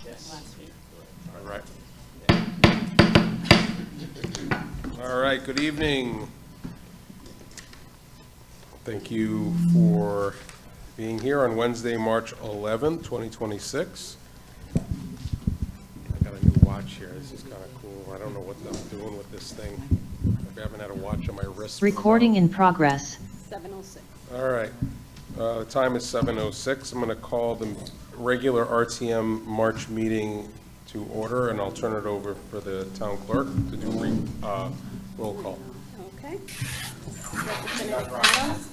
last week. All right. All right, good evening. Thank you for being here on Wednesday, March 11th, 2026. I got a new watch here. This is kind of cool. I don't know what I'm doing with this thing. I haven't had a watch on my wrist. Recording in progress. 7:06. All right. The time is 7:06. I'm going to call the regular RTM March meeting to order, and I'll turn it over for the town clerk to do roll call. Okay. Representative Adams?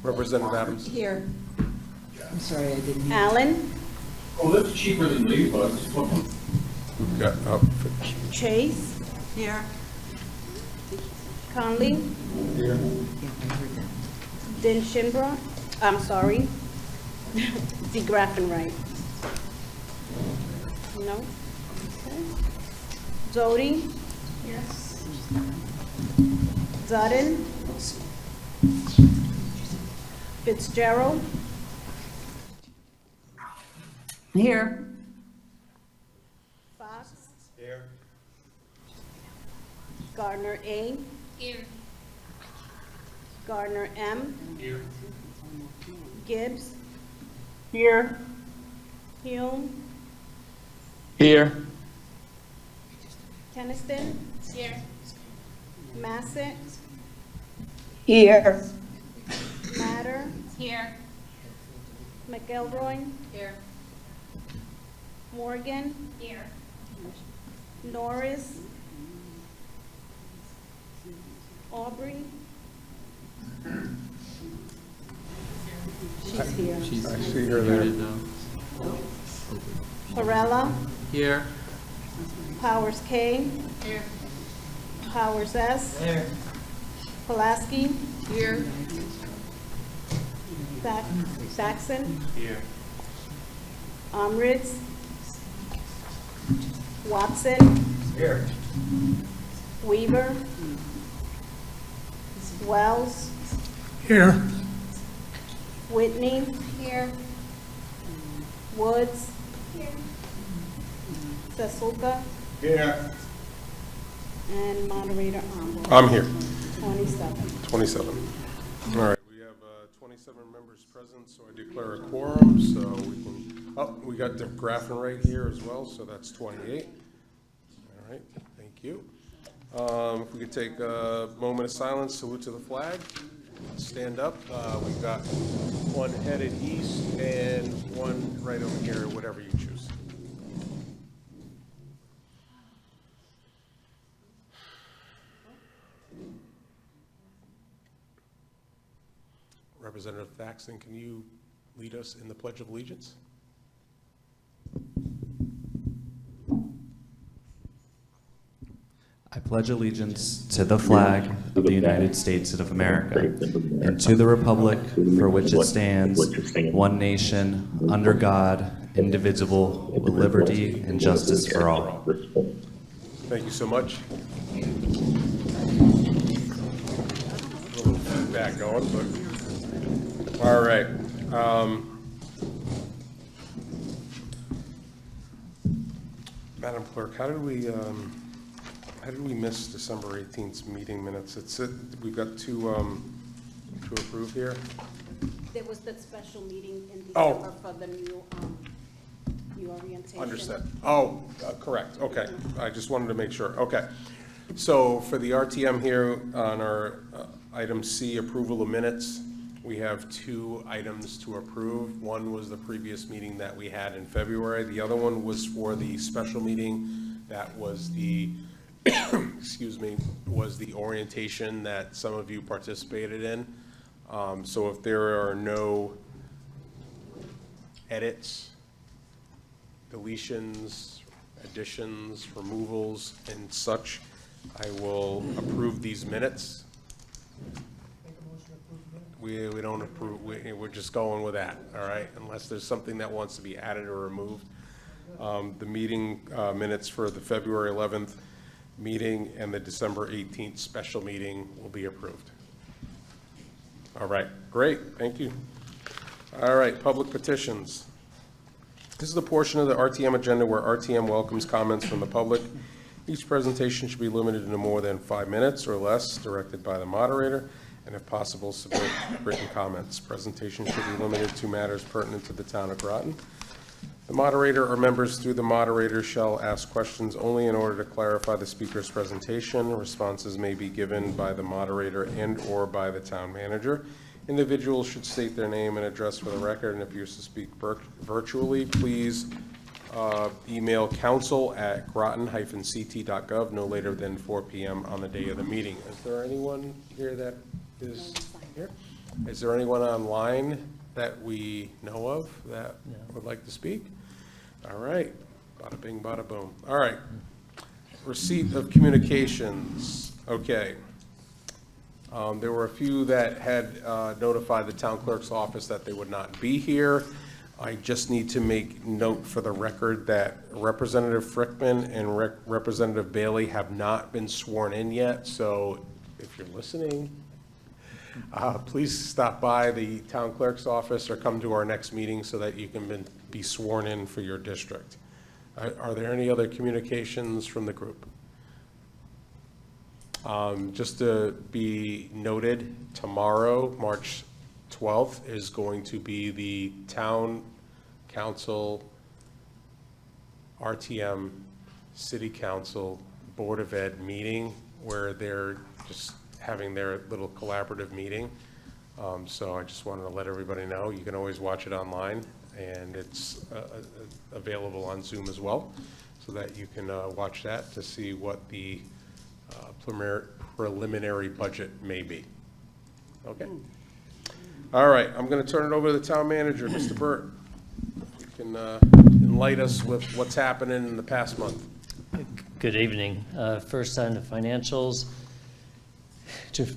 Representative Adams. Here. I'm sorry, I didn't hear. Allen? Oh, that's cheaper than ladybugs. We've got Chase? Here. Conley? here. Yeah, I heard that. Den Shinbra? I'm sorry. De Graffenright? No? Okay. Doty? Yes. Dutton? Fitzgerald? Here. Fox? Here. Gardner A? Here. Gardner M? Here. Gibbs? Here. Hume? Here. Keniston? Here. Massett? Here. Matter? Here. McElroy? Here. Morgan? Here. Norris? Aubrey? She's here. I see her there. Perella? Here. Powers K? Here. Powers S? Here. Pulaski? Here. Saxon? Here. Ritz? Watson? Here. Weaver? Wells? Here. Whitney? Here. Woods? Here. Sesulka? Here. And Moderator Amber? I'm here. 27. 27. All right, we have 27 members present, so I declare a quorum, so we can, we got the Graffenright here as well, so that's 28. All right, thank you. If we could take a moment of silence, salute to the flag, stand up. We've got one headed east and one right over here, whatever you choose. Representative Thaxton, can you lead us in the Pledge of Allegiance? I pledge allegiance to the flag of the United States of America and to the republic for which it stands, one nation, under God, indivisible, with liberty and justice for all. Thank you so much. A little feedback going, but all right. Madam Clerk, how did we miss December 18th meeting minutes? We've got two to approve here. There was that special meeting in Oh. December for the new orientation. Understood. Oh, correct. Okay. I just wanted to make sure. Okay. So for the RTM here on our item C, approval of minutes, we have two items to approve. One was the previous meeting that we had in February. The other one was for the special meeting that was the, excuse me, was the orientation that some of you participated in. So if there are no edits, deletions, additions, removals, and such, I will approve these minutes. We don't approve, we're just going with that, all right? Unless there's something that wants to be added or removed. The meeting minutes for the February 11th meeting and the December 18th special meeting will be approved. All right, great, thank you. All right, public petitions. This is the portion of the RTM agenda where RTM welcomes comments from the public. Each presentation should be limited to no more than 5 minutes or less, directed by the moderator, and if possible, submit written comments. Presentation should be limited to matters pertinent to the town of Groton. The moderator or members through the moderator shall ask questions only in order to clarify the speaker's presentation. Responses may be given by the moderator and/or by the town manager. Individuals should state their name and address for the record, and if you're to speak virtually, please email council@groton-ct.gov no later than 4 p.m. on the day of the meeting. Is there anyone here that is here? Is there anyone online that we know of that would like to speak? All right, bada bing, bada boom. All right, receipt of communications, okay. There were a few that had notified the town clerk's office that they would not be here. I just need to make note for the record that Representative Frickman and Representative Bailey have not been sworn in yet, so if you're listening, please stop by the town clerk's office or come to our next meeting so that you can be sworn in for your district. Are there any other communications from the group? Just to be noted, tomorrow, March 12th, is going to be the Town Council, RTM, City Council, Board of Ed meeting, where they're just having their little collaborative meeting. So I just wanted to let everybody know. You can always watch it online, and it's available on Zoom as well, so that you can watch that to see what the preliminary budget may be. Okay. All right, I'm going to turn it over to the town manager, Mr. Burt. You can enlighten us with what's happening in the past month. Good evening. First on the financials.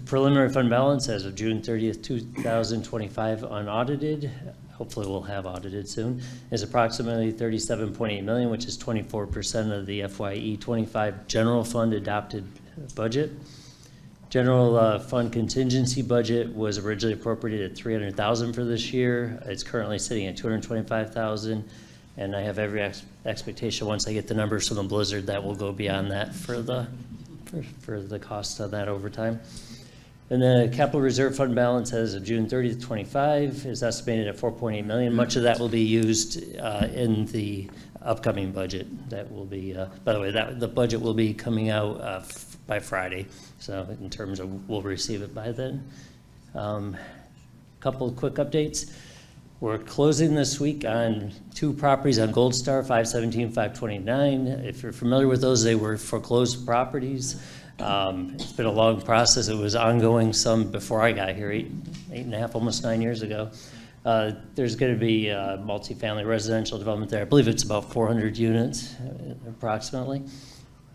Preliminary fund balance as of June 30th, 2025 unaudited, hopefully we'll have audited soon, is approximately $37.8 million, which is 24% of the FYE 25 general fund adopted budget. General fund contingency budget was originally appropriated at $300,000 for this year. It's currently sitting at $225,000, and I have every expectation once I get the numbers from the blizzard that will go beyond that for the cost of that overtime. And the capital reserve fund balance as of June 30th, 25 is estimated at $4.8 million. Much of that will be used in the upcoming budget. That will be, by the way, the budget will be coming out by Friday. So in terms of, we'll receive it by then. Couple of quick updates. We're closing this week on 2 properties on Gold Star, 517, 529. If you're familiar with those, they were foreclosed properties. It's been a long process. It was ongoing some before I got here, eight and a half, almost 9 years ago. There's going to be multifamily residential development there. I believe it's about 400 units approximately.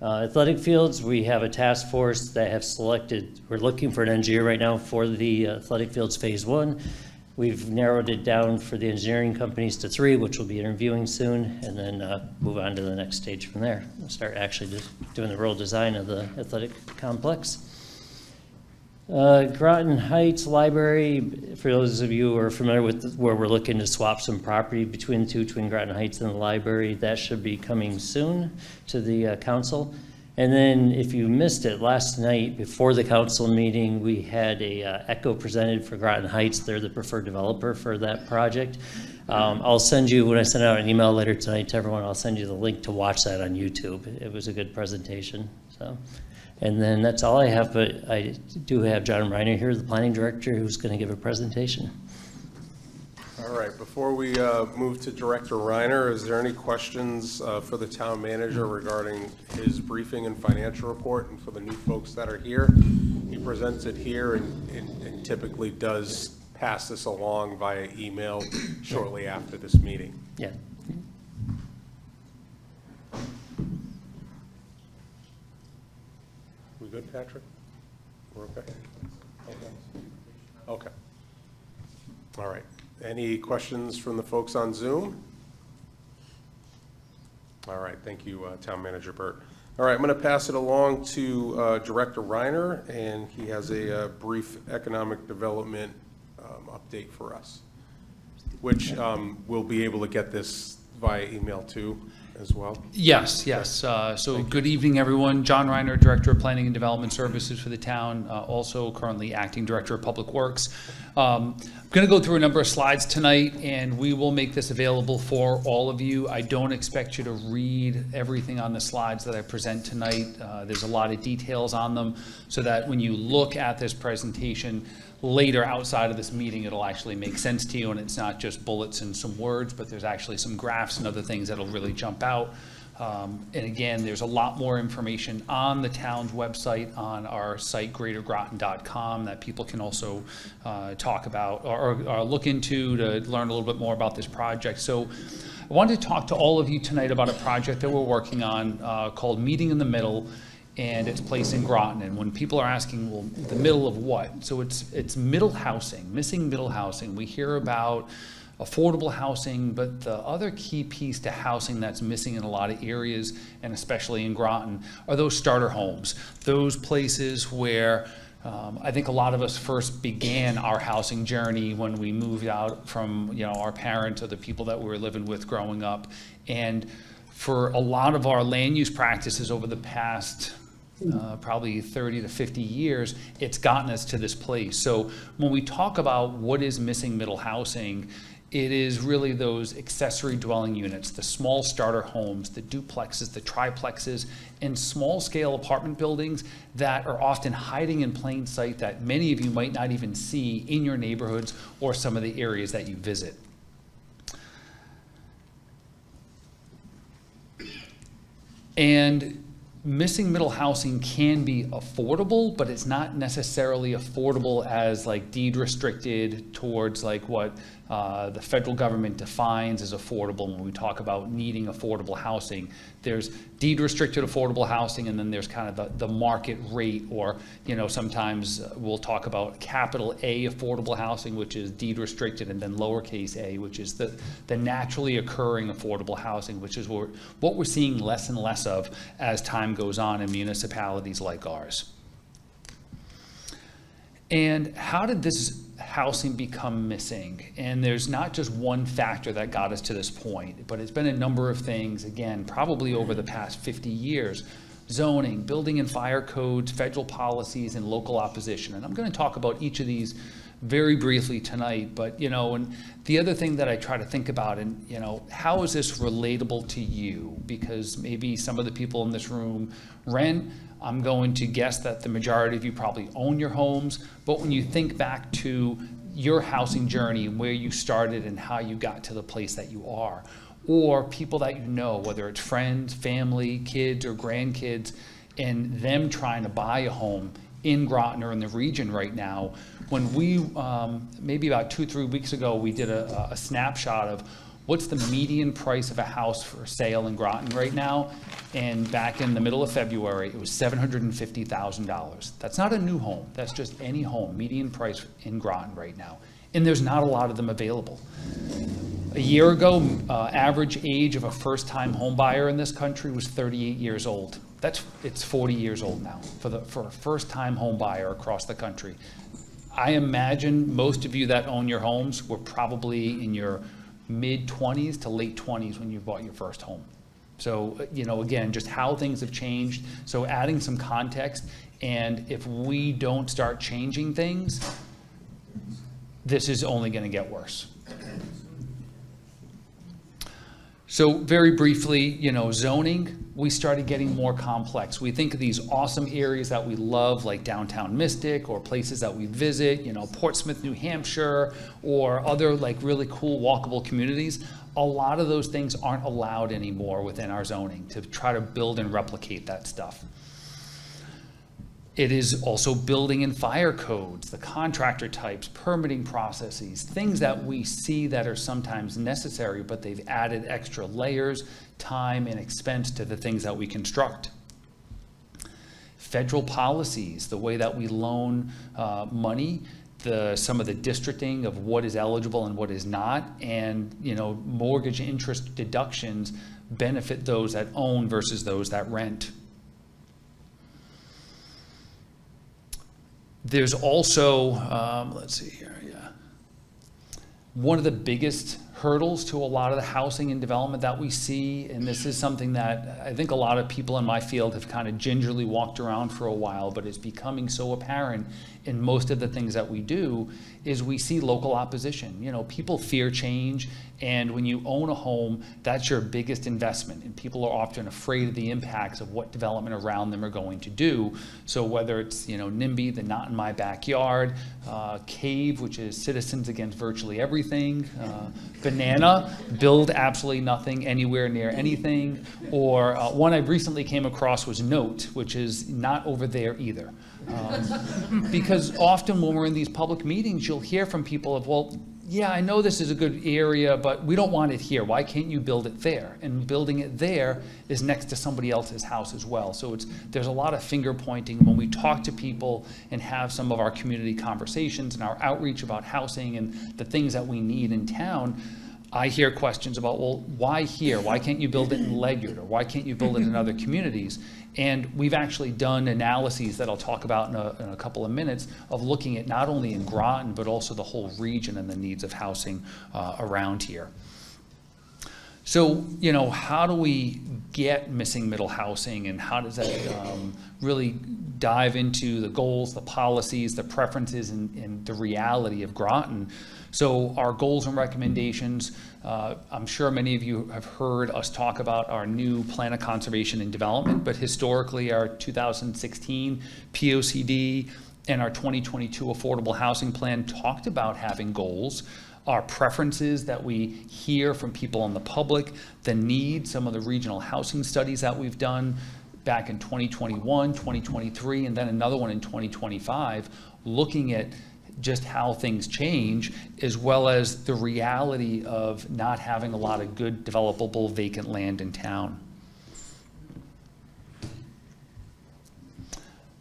Athletic fields, we have a task force that have selected, we're looking for an engineer right now for the athletic fields phase 1. We've narrowed it down for the engineering companies to 3, which we'll be interviewing soon, and then move on to the next stage from there. We'll start actually just doing the real design of the athletic complex. Groton Heights Library, for those of you who are familiar with where we're looking to swap some property between the two, between Groton Heights and the library, that should be coming soon to the council. And then if you missed it, last night before the council meeting, we had a ECHO presented for Groton Heights. They're the preferred developer for that project. I'll send you, when I send out an email later tonight to everyone, I'll send you the link to watch that on YouTube. It was a good presentation. So, and then that's all I have, but I do have John Reiner here, the planning director, who's going to give a presentation. All right, before we move to Director Reiner, is there any questions for the town manager regarding his briefing and financial report? And for the new folks that are here, he presents it here and typically does pass this along via email shortly after this meeting. Yeah. We good, Patrick? We're okay? Okay. All right. Any questions from the folks on Zoom? All right, thank you, Town Manager Burt. All right, I'm going to pass it along to Director Reiner, and he has a brief economic development update for us, which we'll be able to get this via email too, as well? Yes, yes. So good evening, everyone. John Reiner, Director of Planning and Development Services for the town, also currently Acting Director of Public Works. I'm going to go through a number of slides tonight, and we will make this available for all of you. I don't expect you to read everything on the slides that I present tonight. There's a lot of details on them, so that when you look at this presentation later outside of this meeting, it'll actually make sense to you, and it's not just bullets and some words, but there's actually some graphs and other things that'll really jump out. And again, there's a lot more information on the town's website, on our site, greatergroton.com, that people can also talk about or look into to learn a little bit more about this project. So I wanted to talk to all of you tonight about a project that we're working on called Meeting in the Middle, and its place in Groton. And when people are asking, well, the middle of what? So it's middle housing, missing middle housing. We hear about affordable housing, but the other key piece to housing that's missing in a lot of areas, and especially in Groton, are those starter homes. Those places where I think a lot of us first began our housing journey when we moved out from, our parents or the people that we were living with growing up. And for a lot of our land use practices over the past probably 30 to 50 years, it's gotten us to this place. So when we talk about what is missing middle housing, it is really those accessory dwelling units, the small starter homes, the duplexes, the triplexes, and small scale apartment buildings that are often hiding in plain sight that many of you might not even see in your neighborhoods or some of the areas that you visit. And missing middle housing can be affordable, but it's not necessarily affordable as like deed restricted towards like what the federal government defines as affordable when we talk about needing affordable housing. There's deed restricted affordable housing, and then there's kind of the market rate, or sometimes we'll talk about capital A affordable housing, which is deed restricted, and then lowercase a, which is the naturally occurring affordable housing, which is what we're seeing less and less of as time goes on in municipalities like ours. And how did this housing become missing? And there's not just one factor that got us to this point, but it's been a number of things, again, probably over the past 50 years. Zoning, building and fire codes, federal policies, and local opposition. And I'm going to talk about each of these very briefly tonight, but and the other thing that I try to think about, and how is this relatable to you? Because maybe some of the people in this room rent. I'm going to guess that the majority of you probably own your homes, but when you think back to your housing journey and where you started and how you got to the place that you are, or people that whether it's friends, family, kids, or grandkids, and them trying to buy a home in Groton or in the region right now. When we, maybe about 2-3 weeks ago, we did a snapshot of what's the median price of a house for sale in Groton right now, and back in the middle of February, it was $750,000. That's not a new home, that's just any home, median price in Groton right now. And there's not a lot of them available. A year ago, average age of a first-time home buyer in this country was 38 years old. It's 40 years old now for a first-time home buyer across the country. I imagine most of you that own your homes were probably in your mid-20s to late 20s when you bought your first home. So, again, just how things have changed. So adding some context, and if we don't start changing things, this is only going to get worse. So very briefly, zoning, we started getting more complex. We think of these awesome areas that we love, like downtown Mystic, or places that we visit, Portsmouth, New Hampshire, or other like really cool walkable communities. A lot of those things aren't allowed anymore within our zoning to try to build and replicate that stuff. It is also building and fire codes, the contractor types, permitting processes, things that we see that are sometimes necessary, but they've added extra layers, time, and expense to the things that we construct. Federal policies, the way that we loan money, some of the districting of what is eligible and what is not, and mortgage interest deductions benefit those that own versus those that rent. There's also, let's see here, one of the biggest hurdles to a lot of the housing and development that we see, and this is something that I think a lot of people in my field have kind of gingerly walked around for a while, but it's becoming so apparent in most of the things that we do, is we see local opposition. You know, people fear change, and when you own a home, that's your biggest investment, and people are often afraid of the impacts of what development around them are going to do. So whether it's, you know, NIMBY, the not in my backyard, CAVE, which is Citizens Against Virtually Everything, Banana, build absolutely nothing anywhere near anything, or one I recently came across was NOTE, which is not over there either. Because often when we're in these public meetings, you'll hear from people of, well, yeah, I know this is a good area, but we don't want it here. Why can't you build it there? And building it there is next to somebody else's house as well. So there's a lot of finger pointing when we talk to people and have some of our community conversations and our outreach about housing and the things that we need in town. I hear questions about, well, why here? Why can't you build it in Ledyard? Or why can't you build it in other communities? And we've actually done analyses that I'll talk about in a couple of minutes of looking at not only in Groton, but also the whole region and the needs of housing around here. So, you know, how do we get missing middle housing, and how does that really dive into the goals, the policies, the preferences, and the reality of Groton? So our goals and recommendations, I'm sure many of you have heard us talk about our new Plan of Conservation and Development, but historically our 2016 POCD and our 2022 Affordable Housing Plan talked about having goals. Our preferences that we hear from people in the public, the need, some of the regional housing studies that we've done back in 2021, 2023, and then another one in 2025, looking at just how things change, as well as the reality of not having a lot of good developable vacant land in town.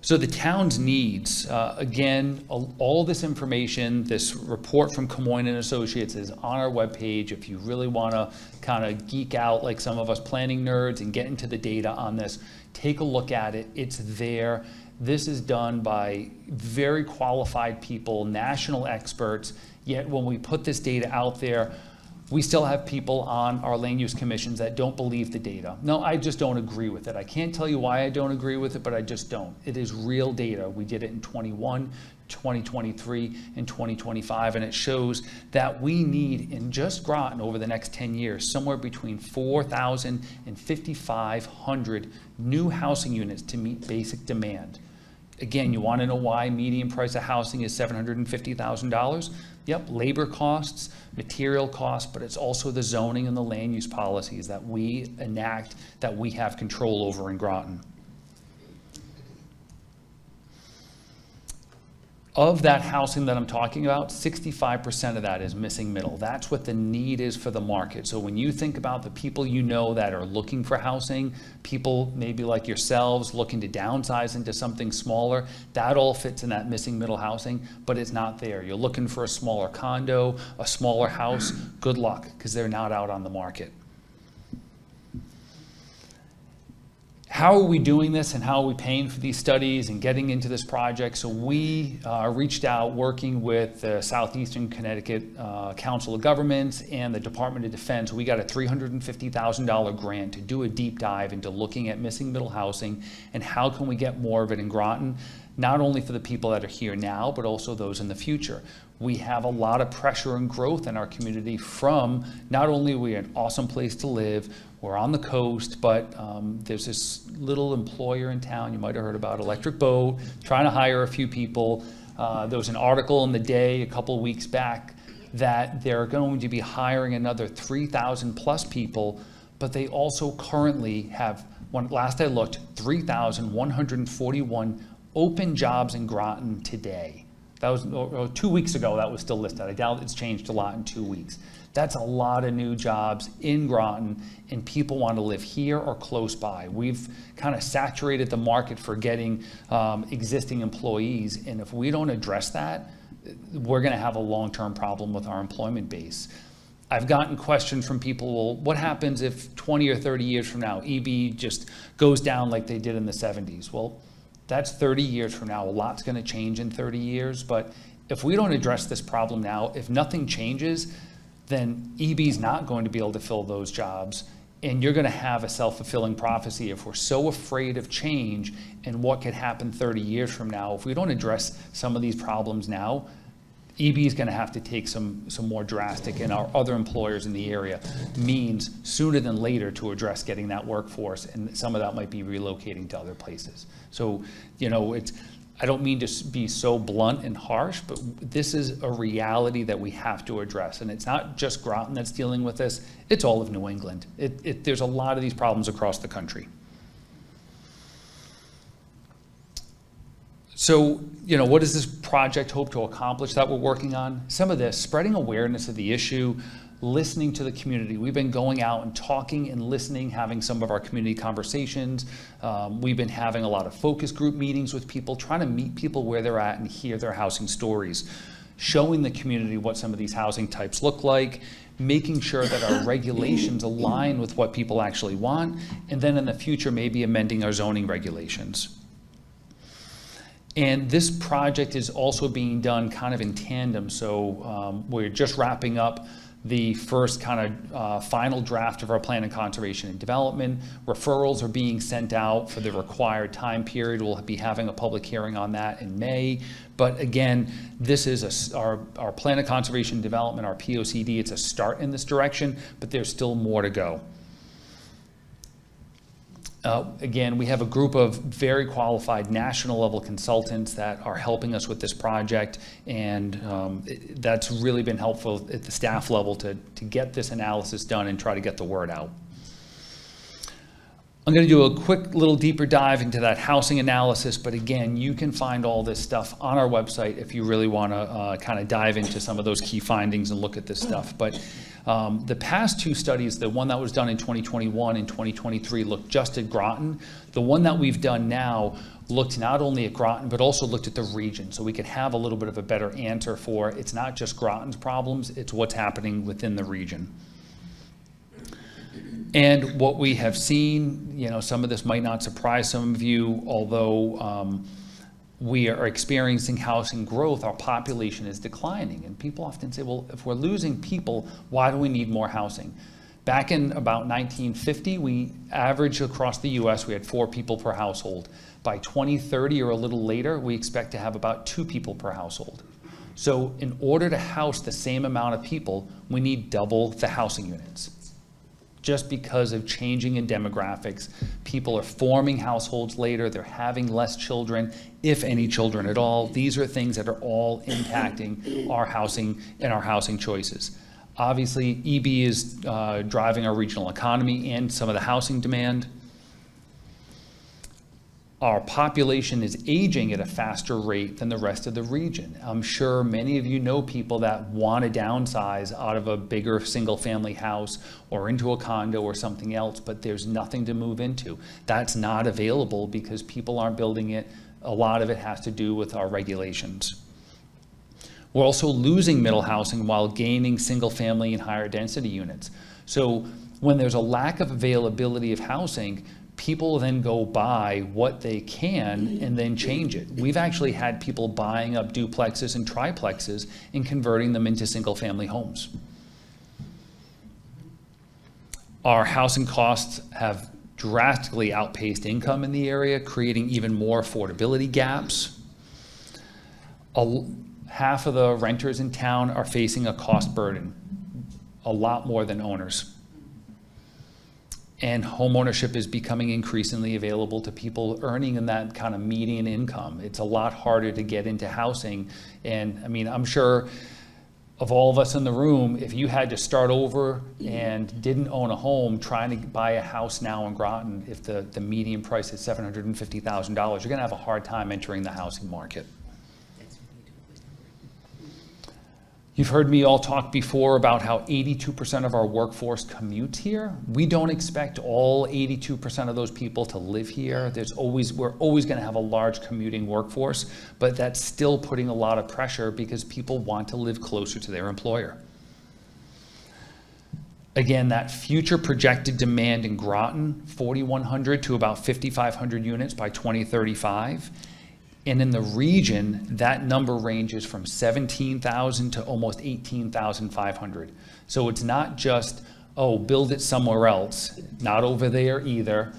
So the town's needs, again, all this information, this report from Camoin and Associates is on our webpage. If you really want to kind of geek out like some of us planning nerds and get into the data on this, take a look at it. It's there. This is done by very qualified people, national experts, yet when we put this data out there, we still have people on our land use commissions that don't believe the data. No, I just don't agree with it. I can't tell you why I don't agree with it, but I just don't. It is real data. We did it in 21, 2023, and 2025, and it shows that we need, in just Groton over the next 10 years, somewhere between 4,000 and 5,500 new housing units to meet basic demand. Again, you want to know why median price of housing is $750,000? Yep, labor costs, material costs, but it's also the zoning and the land use policies that we enact, that we have control over in Groton. Of that housing that I'm talking about, 65% of that is missing middle. That's what the need is for the market. So when you think about the people you know that are looking for housing, people maybe like yourselves looking to downsize into something smaller, that all fits in that missing middle housing, but it's not there. You're looking for a smaller condo, a smaller house, good luck, because they're not out on the market. How are we doing this, and how are we paying for these studies and getting into this project? So we reached out, working with the Southeastern Connecticut Council of Governments and the Department of Defense. We got a $350,000 grant to do a deep dive into looking at missing middle housing and how can we get more of it in Groton, not only for the people that are here now, but also those in the future. We have a lot of pressure and growth in our community from not only are we an awesome place to live, we're on the coast, but there's this little employer in town, you might have heard about, Electric Boat, trying to hire a few people. There was an article in the Day a couple of weeks back that they're going to be hiring another 3,000 plus people, but they also currently have, last I looked, 3,141 open jobs in Groton today. That was 2 weeks ago, that was still listed. I doubt it's changed a lot in 2 weeks. That's a lot of new jobs in Groton, and people want to live here or close by. We've kind of saturated the market for getting existing employees, and if we don't address that, we're going to have a long-term problem with our employment base. I've gotten questions from people, well, what happens if 20 or 30 years from now, EB just goes down like they did in the 70s? Well, that's 30 years from now. A lot's going to change in 30 years, but if we don't address this problem now, if nothing changes, then EB's not going to be able to fill those jobs. And you're gonna have a self-fulfilling prophecy if we're so afraid of change and what could happen 30 years from now. If we don't address some of these problems now, EB is gonna have to take some more drastic, and our other employers in the area means sooner than later to address getting that workforce, and some of that might be relocating to other places. So, I don't mean to be so blunt and harsh, but this is a reality that we have to address. And it's not just Groton that's dealing with this, it's all of New England. There's a lot of these problems across the country. So, what does this project hope to accomplish that we're working on? Some of this, spreading awareness of the issue, listening to the community. We've been going out and talking and listening, having some of our community conversations. We've been having a lot of focus group meetings with people, trying to meet people where they're at and hear their housing stories, showing the community what some of these housing types look like, making sure that our regulations align with what people actually want, and then in the future, maybe amending our zoning regulations. And this project is also being done kind of in tandem. So we're just wrapping up the first kind of final draft of our plan of conservation and development. Referrals are being sent out for the required time period. We'll be having a public hearing on that in May. But again, this is our plan of conservation and development, our POCD. It's a start in this direction, but there's still more to go. Again, we have a group of very qualified national level consultants that are helping us with this project, and that's really been helpful at the staff level to get this analysis done and try to get the word out. I'm going to do a quick little deeper dive into that housing analysis, but again, you can find all this stuff on our website if you really want to kind of dive into some of those key findings and look at this stuff. But the past two studies, the one that was done in 2021 and 2023, looked just at Groton. The one that we've done now looked not only at Groton, but also looked at the region, so we could have a little bit of a better answer for it's not just Groton's problems, it's what's happening within the region. And what we have seen, some of this might not surprise some of you, although we are experiencing housing growth, our population is declining. And people often say, well, if we're losing people, why do we need more housing? Back in about 1950, we averaged across the US, we had 4 people per household. By 2030 or a little later, we expect to have about 2 people per household. So in order to house the same amount of people, we need double the housing units. Just because of changing in demographics, people are forming households later, they're having less children, if any children at all. These are things that are all impacting our housing and our housing choices. Obviously, EB is driving our regional economy and some of the housing demand. Our population is aging at a faster rate than the rest of the region. I'm sure many of you know people that want to downsize out of a bigger single-family house or into a condo or something else, but there's nothing to move into. That's not available because people aren't building it. A lot of it has to do with our regulations. We're also losing middle housing while gaining single-family and higher density units. So when there's a lack of availability of housing, people then go buy what they can and then change it. We've actually had people buying up duplexes and triplexes and converting them into single-family homes. Our housing costs have drastically outpaced income in the area, creating even more affordability gaps. Half of the renters in town are facing a cost burden, a lot more than owners. And homeownership is becoming increasingly available to people earning in that kind of median income. It's a lot harder to get into housing. And I mean, I'm sure of all of us in the room, if you had to start over and didn't own a home, trying to buy a house now in Groton, if the median price is $750,000, you're gonna have a hard time entering the housing market. You've heard me all talk before about how 82% of our workforce commutes here. We don't expect all 82% of those people to live here. We're always going to have a large commuting workforce, but that's still putting a lot of pressure because people want to live closer to their employer. Again, that future projected demand in Groton, 4,100 to about 5,500 units by 2035. And in the region, that number ranges from 17,000 to almost 18,500. So it's not just, oh, build it somewhere else, not over there either.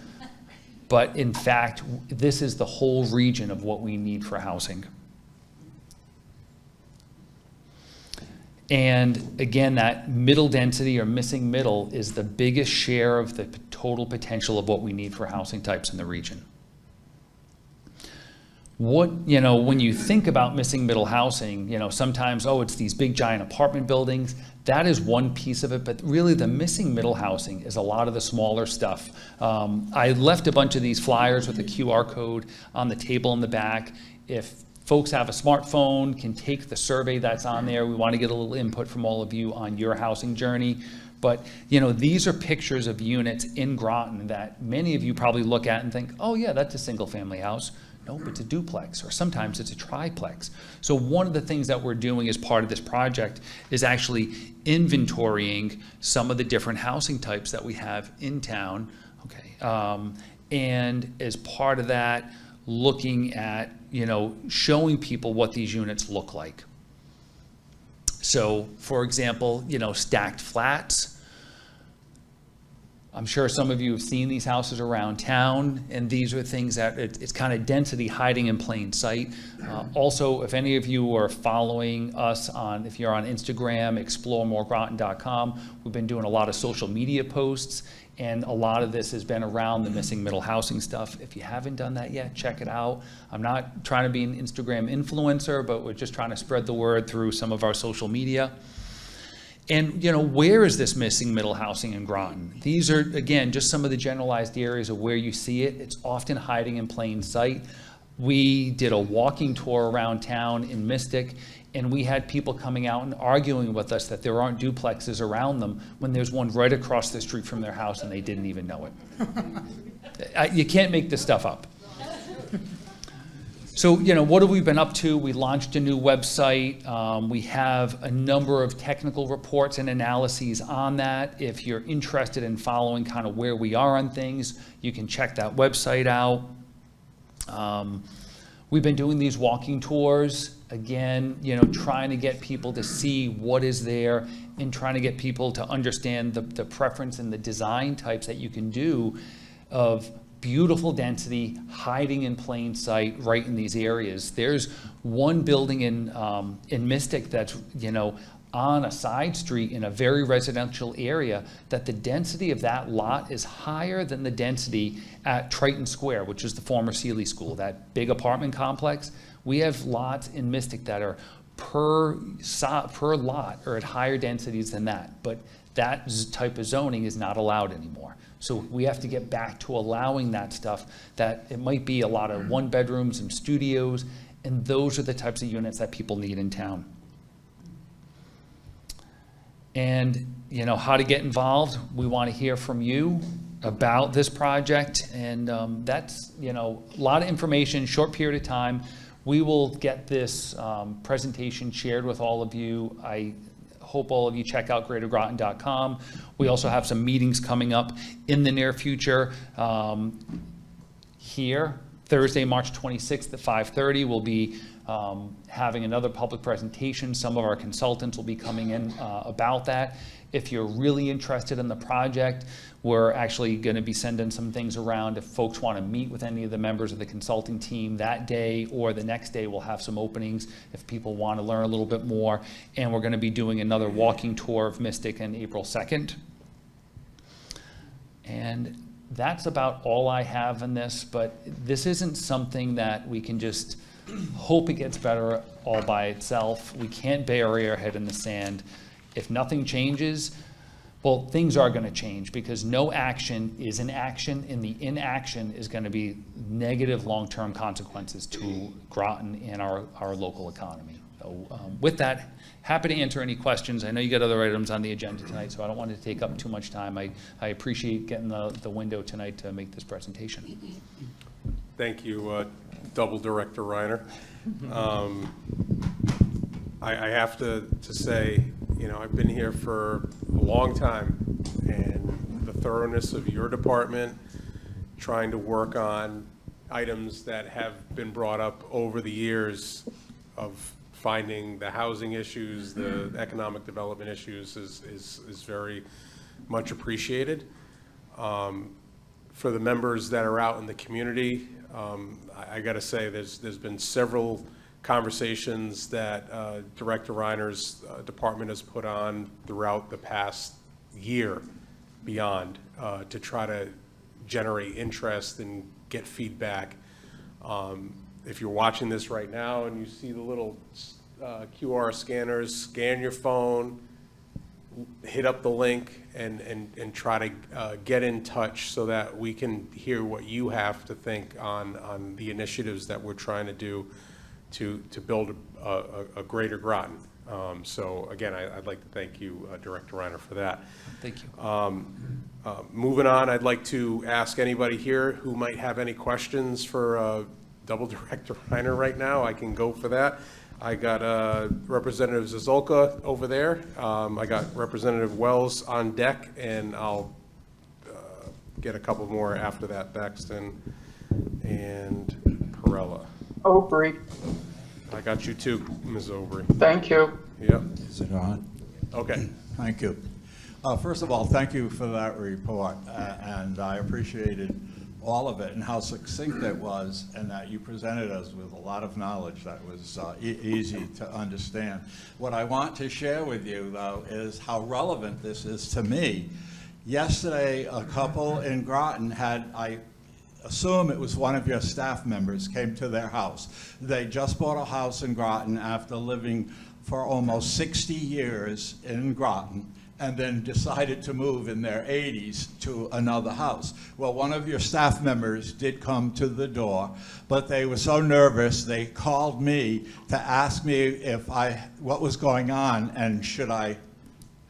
But in fact, this is the whole region of what we need for housing. And again, that middle density or missing middle is the biggest share of the total potential of what we need for housing types in the region. When you think about missing middle housing, sometimes, oh, it's these big giant apartment buildings. That is one piece of it, but really the missing middle housing is a lot of the smaller stuff. I left a bunch of these flyers with a QR code on the table in the back. If folks have a smartphone, can take the survey that's on there. We want to get a little input from all of you on your housing journey. But, these are pictures of units in Groton that many of you probably look at and think, oh yeah, that's a single family house. Nope, it's a duplex, or sometimes it's a triplex. So one of the things that we're doing as part of this project is actually inventorying some of the different housing types that we have in town. Okay, and as part of that, looking at, showing people what these units look like. So, for example, stacked flats. I'm sure some of you have seen these houses around town, and these are things that it's kind of density hiding in plain sight. Also, if any of you are following us if you're on Instagram, exploremoregroton.com, we've been doing a lot of social media posts, and a lot of this has been around the missing middle housing stuff. If you haven't done that yet, check it out. I'm not trying to be an Instagram influencer, but we're just trying to spread the word through some of our social media. And, where is this missing middle housing in Groton? These are, again, just some of the generalized areas of where you see it. It's often hiding in plain sight. We did a walking tour around town in Mystic, and we had people coming out and arguing with us that there aren't duplexes around them when there's one right across the street from their house and they didn't even know it. You can't make this stuff up. So, what have we been up to? We launched a new website. We have a number of technical reports and analyses on that. If you're interested in following kind of where we are on things, you can check that website out. We've been doing these walking tours, again, trying to get people to see what is there and trying to get people to understand the preference and the design types that you can do of beautiful density hiding in plain sight right in these areas. There's one building in Mystic that's, on a side street in a very residential area that the density of that lot is higher than the density at Triton Square, which is the former Sealy School, that big apartment complex. We have lots in Mystic that are per lot or at higher densities than that, but that type of zoning is not allowed anymore. So we have to get back to allowing that stuff, that it might be a lot of one bedrooms and studios, and those are the types of units that people need in town. And, how to get involved, we want to hear from you about this project, and that's, a lot of information, short period of time. We will get this presentation shared with all of you. I hope all of you check out greatergroton.com. We also have some meetings coming up in the near future. Here, Thursday, March 26th at 5:30, we'll be having another public presentation. Some of our consultants will be coming in about that. If you're really interested in the project, we're actually going to be sending some things around. If folks want to meet with any of the members of the consulting team that day or the next day, we'll have some openings if people want to learn a little bit more. And we're going to be doing another walking tour of Mystic on April 2nd. And that's about all I have in this, but this isn't something that we can just hope it gets better all by itself. We can't bury our head in the sand. If nothing changes, well, things are going to change because no action is inaction, and the inaction is going to be negative long-term consequences to Groton and our local economy. So with that, happy to answer any questions. I know you got other items on the agenda tonight, so I don't want to take up too much time. I appreciate getting the window tonight to make this presentation. Thank you, Double Director Reiner. I have to say, I've been here for a long time, and the thoroughness of your department, trying to work on items that have been brought up over the years of finding the housing issues, the economic development issues is very much appreciated. For the members that are out in the community, I got to say, there's been several conversations that Director Reiner's department has put on throughout the past year beyond to try to generate interest and get feedback. If you're watching this right now and you see the little QR scanners, scan your phone, hit up the link and try to get in touch so that we can hear what you have to think on the initiatives that we're trying to do to build a greater Groton. So again, I'd like to thank you, Director Reiner, for that. Thank you. Moving on, I'd like to ask anybody here who might have any questions for Double Director Reiner right now. I can go for that. I got Representative Zazulka over there. I got Representative Wells on deck, and I'll get a couple more after that, Baxton and Perella. Aubrey, I got you too, Ms. Aubrey. thank you. Yep, Is it on? okay. Thank you. First of all, thank you for that report, and I appreciated all of it and how succinct it was, and that you presented us with a lot of knowledge that was easy to understand. What I want to share with you, though, is how relevant this is to me. Yesterday, a couple in Groton I assume it was one of your staff members, came to their house. They just bought a house in Groton after living for almost 60 years in Groton, and then decided to move in their 80s to another house. Well, one of your staff members did come to the door, but they were so nervous, they called me to ask me what was going on, and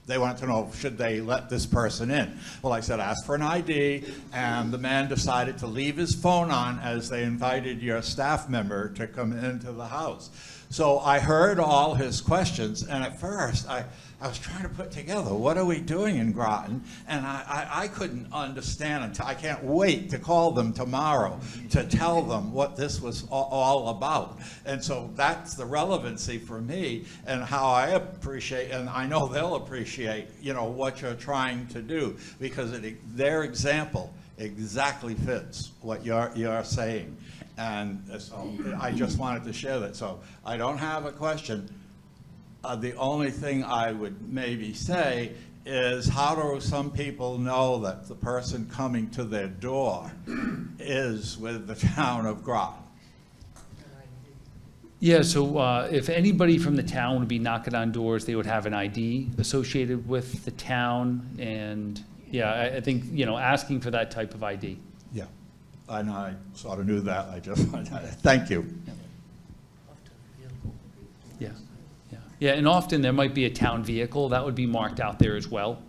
they wanted to know, should they let this person in? Well, I said, ask for an ID, and the man decided to leave his phone on as they invited your staff member to come into the house. So I heard all his questions, and at first, I was trying to put together, what are we doing in Groton? And I couldn't understand until, I can't wait to call them tomorrow to tell them what this was all about. And so that's the relevancy for me, and how I appreciate, and I know they'll appreciate, what you're trying to do, because their example exactly fits what you're saying. And so I just wanted to share that. So I don't have a question. The only thing I would maybe say is, how do some people know that the person coming to their door is with the town of Groton? Yeah, so if anybody from the town would be knocking on doors, they would have an ID associated with the town, and yeah, I think, asking for that type of ID. Yeah, and I sort of knew that. I just thank you. Yeah, yeah. Yeah, and often there might be a town vehicle that would be marked out there as well.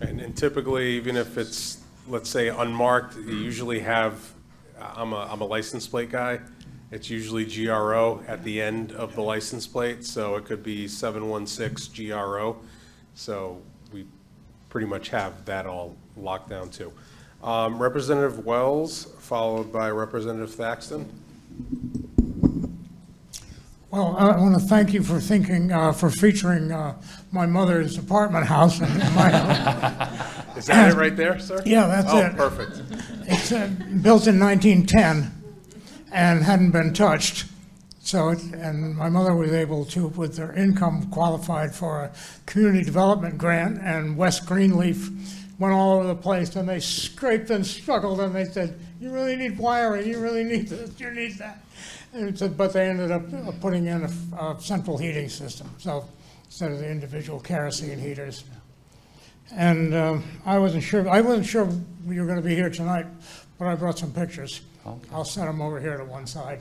And typically, even if it's, let's say, unmarked, you usually have, I'm a license plate guy. It's usually GRO at the end of the license plate, so it could be 716 GRO. So we pretty much have that all locked down too. Representative Wells, followed by Representative Thaxton. Well, I want to thank you for featuring my mother's apartment house in my house. Is that it right there, sir? Yeah, that's it. Oh, perfect. It's built in 1910 and hadn't been touched. So, and my mother was able to, with their income, qualified for a community development grant, and West Greenleaf went all over the place, and they scraped and struggled, and they said, you really need wiring, you really need this, you need that. And so, but they ended up putting in a central heating system, so instead of the individual kerosene heaters. And I wasn't sure you were going to be here tonight, but I brought some pictures. Okay. I'll set them over here to one side.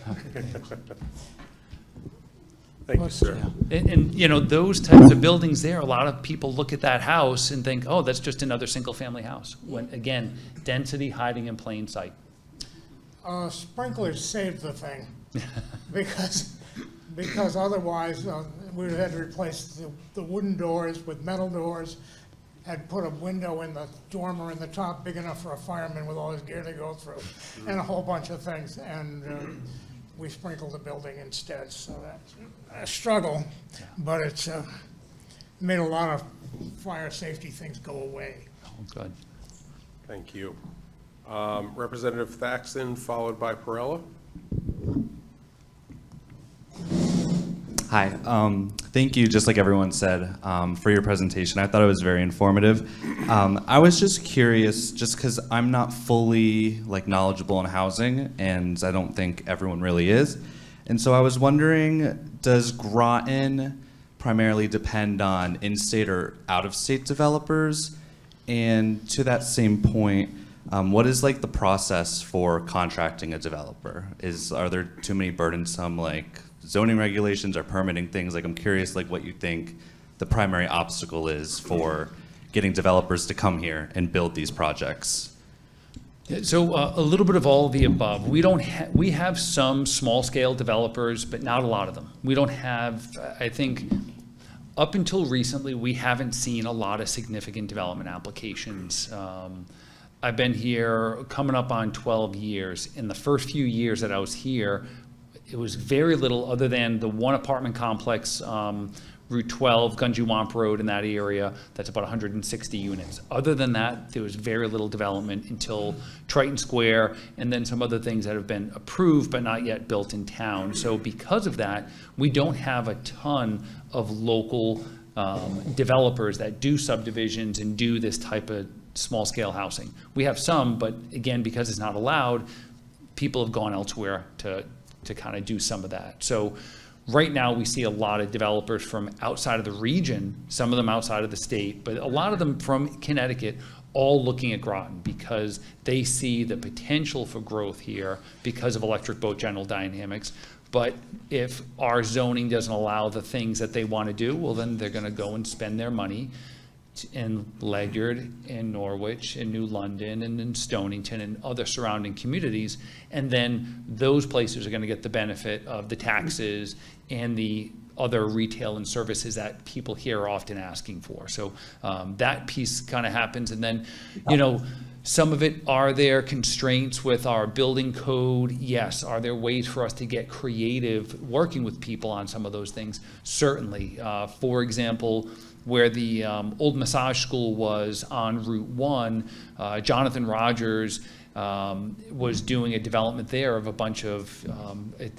Thank you, sir. And those types of buildings there, a lot of people look at that house and think, oh, that's just another single-family house. When, again, density hiding in plain sight. Sprinklers saved the thing, because otherwise we would have had to replace the wooden doors with metal doors, had put a window in the dormer in the top big enough for a fireman with all his gear to go through, and a whole bunch of things. And we sprinkled the building instead, so that's a struggle, but it's made a lot of fire safety things go away. Oh, good. Thank you. Representative Thaxton, followed by Perella. Hi, thank you, just like everyone said, for your presentation. I thought it was very informative. I was just curious, just because I'm not fully knowledgeable in housing, and I don't think everyone really is. And so I was wondering, does Groton primarily depend on in-state or out-of-state developers? And to that same point, what is the process for contracting a developer? Are there too many burdensome zoning regulations or permitting things? I'm curious what you think the primary obstacle is for getting developers to come here and build these projects. So a little bit of all of the above. We have some small scale developers, but not a lot of them. We don't have, I think, up until recently, we haven't seen a lot of significant development applications. I've been here coming up on 12 years. In the first few years that I was here, it was very little other than the one apartment complex, Route 12, Gunjawamp Road in that area, that's about 160 units. Other than that, there was very little development until Triton Square and then some other things that have been approved but not yet built in town. So because of that, we don't have a ton of local developers that do subdivisions and do this type of small scale housing. We have some, but again, because it's not allowed, people have gone elsewhere to kind of do some of that. So right now we see a lot of developers from outside of the region, some of them outside of the state, but a lot of them from Connecticut, all looking at Groton because they see the potential for growth here because of electric boat General Dynamics. But if our zoning doesn't allow the things that they want to do, well, then they're going to go and spend their money in Ledyard, in Norwich, in New London, and in Stonington, and other surrounding communities. And then those places are going to get the benefit of the taxes and the other retail and services that people here are often asking for. So that piece kind of happens. And then, some of it, are there constraints with our building code? Yes. Are there ways for us to get creative working with people on some of those things? Certainly. For example, where the old massage school was on Route 1, Jonathan Rogers was doing a development there of a bunch of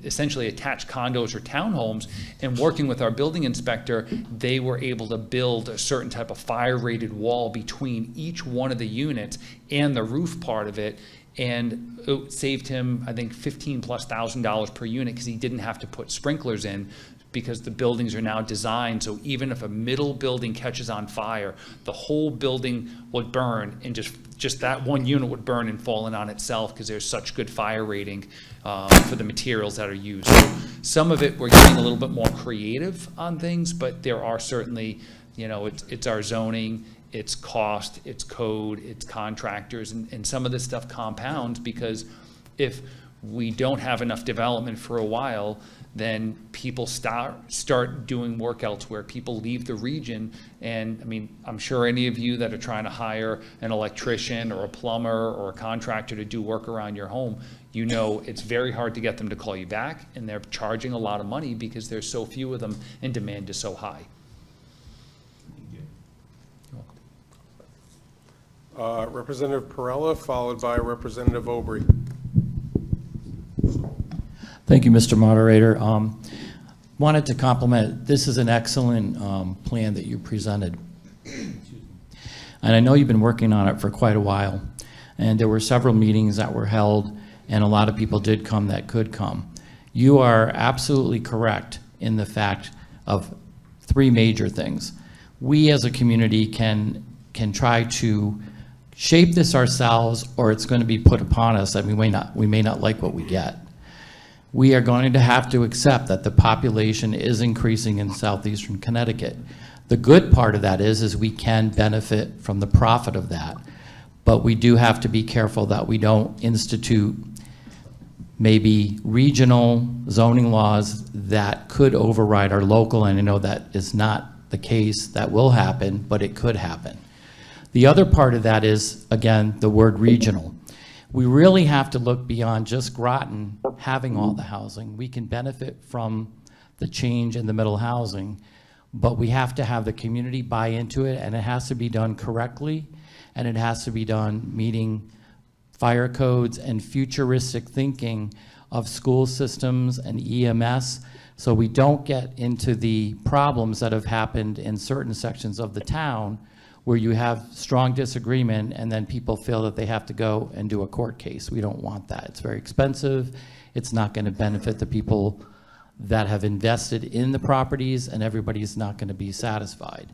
essentially attached condos or townhomes, and working with our building inspector, they were able to build a certain type of fire-rated wall between each one of the units and the roof part of it, and it saved him, I think, $15,000+ per unit because he didn't have to put sprinklers in, because the buildings are now designed so even if a middle building catches on fire, the whole building would burn, and just that one unit would burn and fall in on itself because there's such good fire rating for the materials that are used. So some of it, we're getting a little bit more creative on things, but there are certainly, it's our zoning, it's cost, it's code, it's contractors, and some of this stuff compounds because if we don't have enough development for a while, then people start doing work elsewhere. People leave the region, and I'm sure any of you that are trying to hire an electrician or a plumber or a contractor to do work around your home, it's very hard to get them to call you back, and they're charging a lot of money because there's so few of them and demand is so high. Representative Perella, followed by Representative Aubry. Thank you, Mr. Moderator. Wanted to compliment, this is an excellent plan that you presented. And I know you've been working on it for quite a while. And there were several meetings that were held, and a lot of people did come that could come. You are absolutely correct in the fact of three major things. We as a community can try to shape this ourselves, or it's going to be put upon us that we may not like what we get. We are going to have to accept that the population is increasing in southeastern Connecticut. The good part of that is we can benefit from the profit of that, but we do have to be careful that we don't institute maybe regional zoning laws that could override our local, and I know that is not the case. That will happen, but it could happen. The other part of that is, again, the word regional. We really have to look beyond just Groton having all the housing. We can benefit from the change in the middle housing, but we have to have the community buy into it, and it has to be done correctly, and it has to be done meeting fire codes and futuristic thinking of school systems and EMS, so we don't get into the problems that have happened in certain sections of the town where you have strong disagreement and then people feel that they have to go and do a court case. We don't want that. It's very expensive. It's not going to benefit the people that have invested in the properties, and everybody's not going to be satisfied.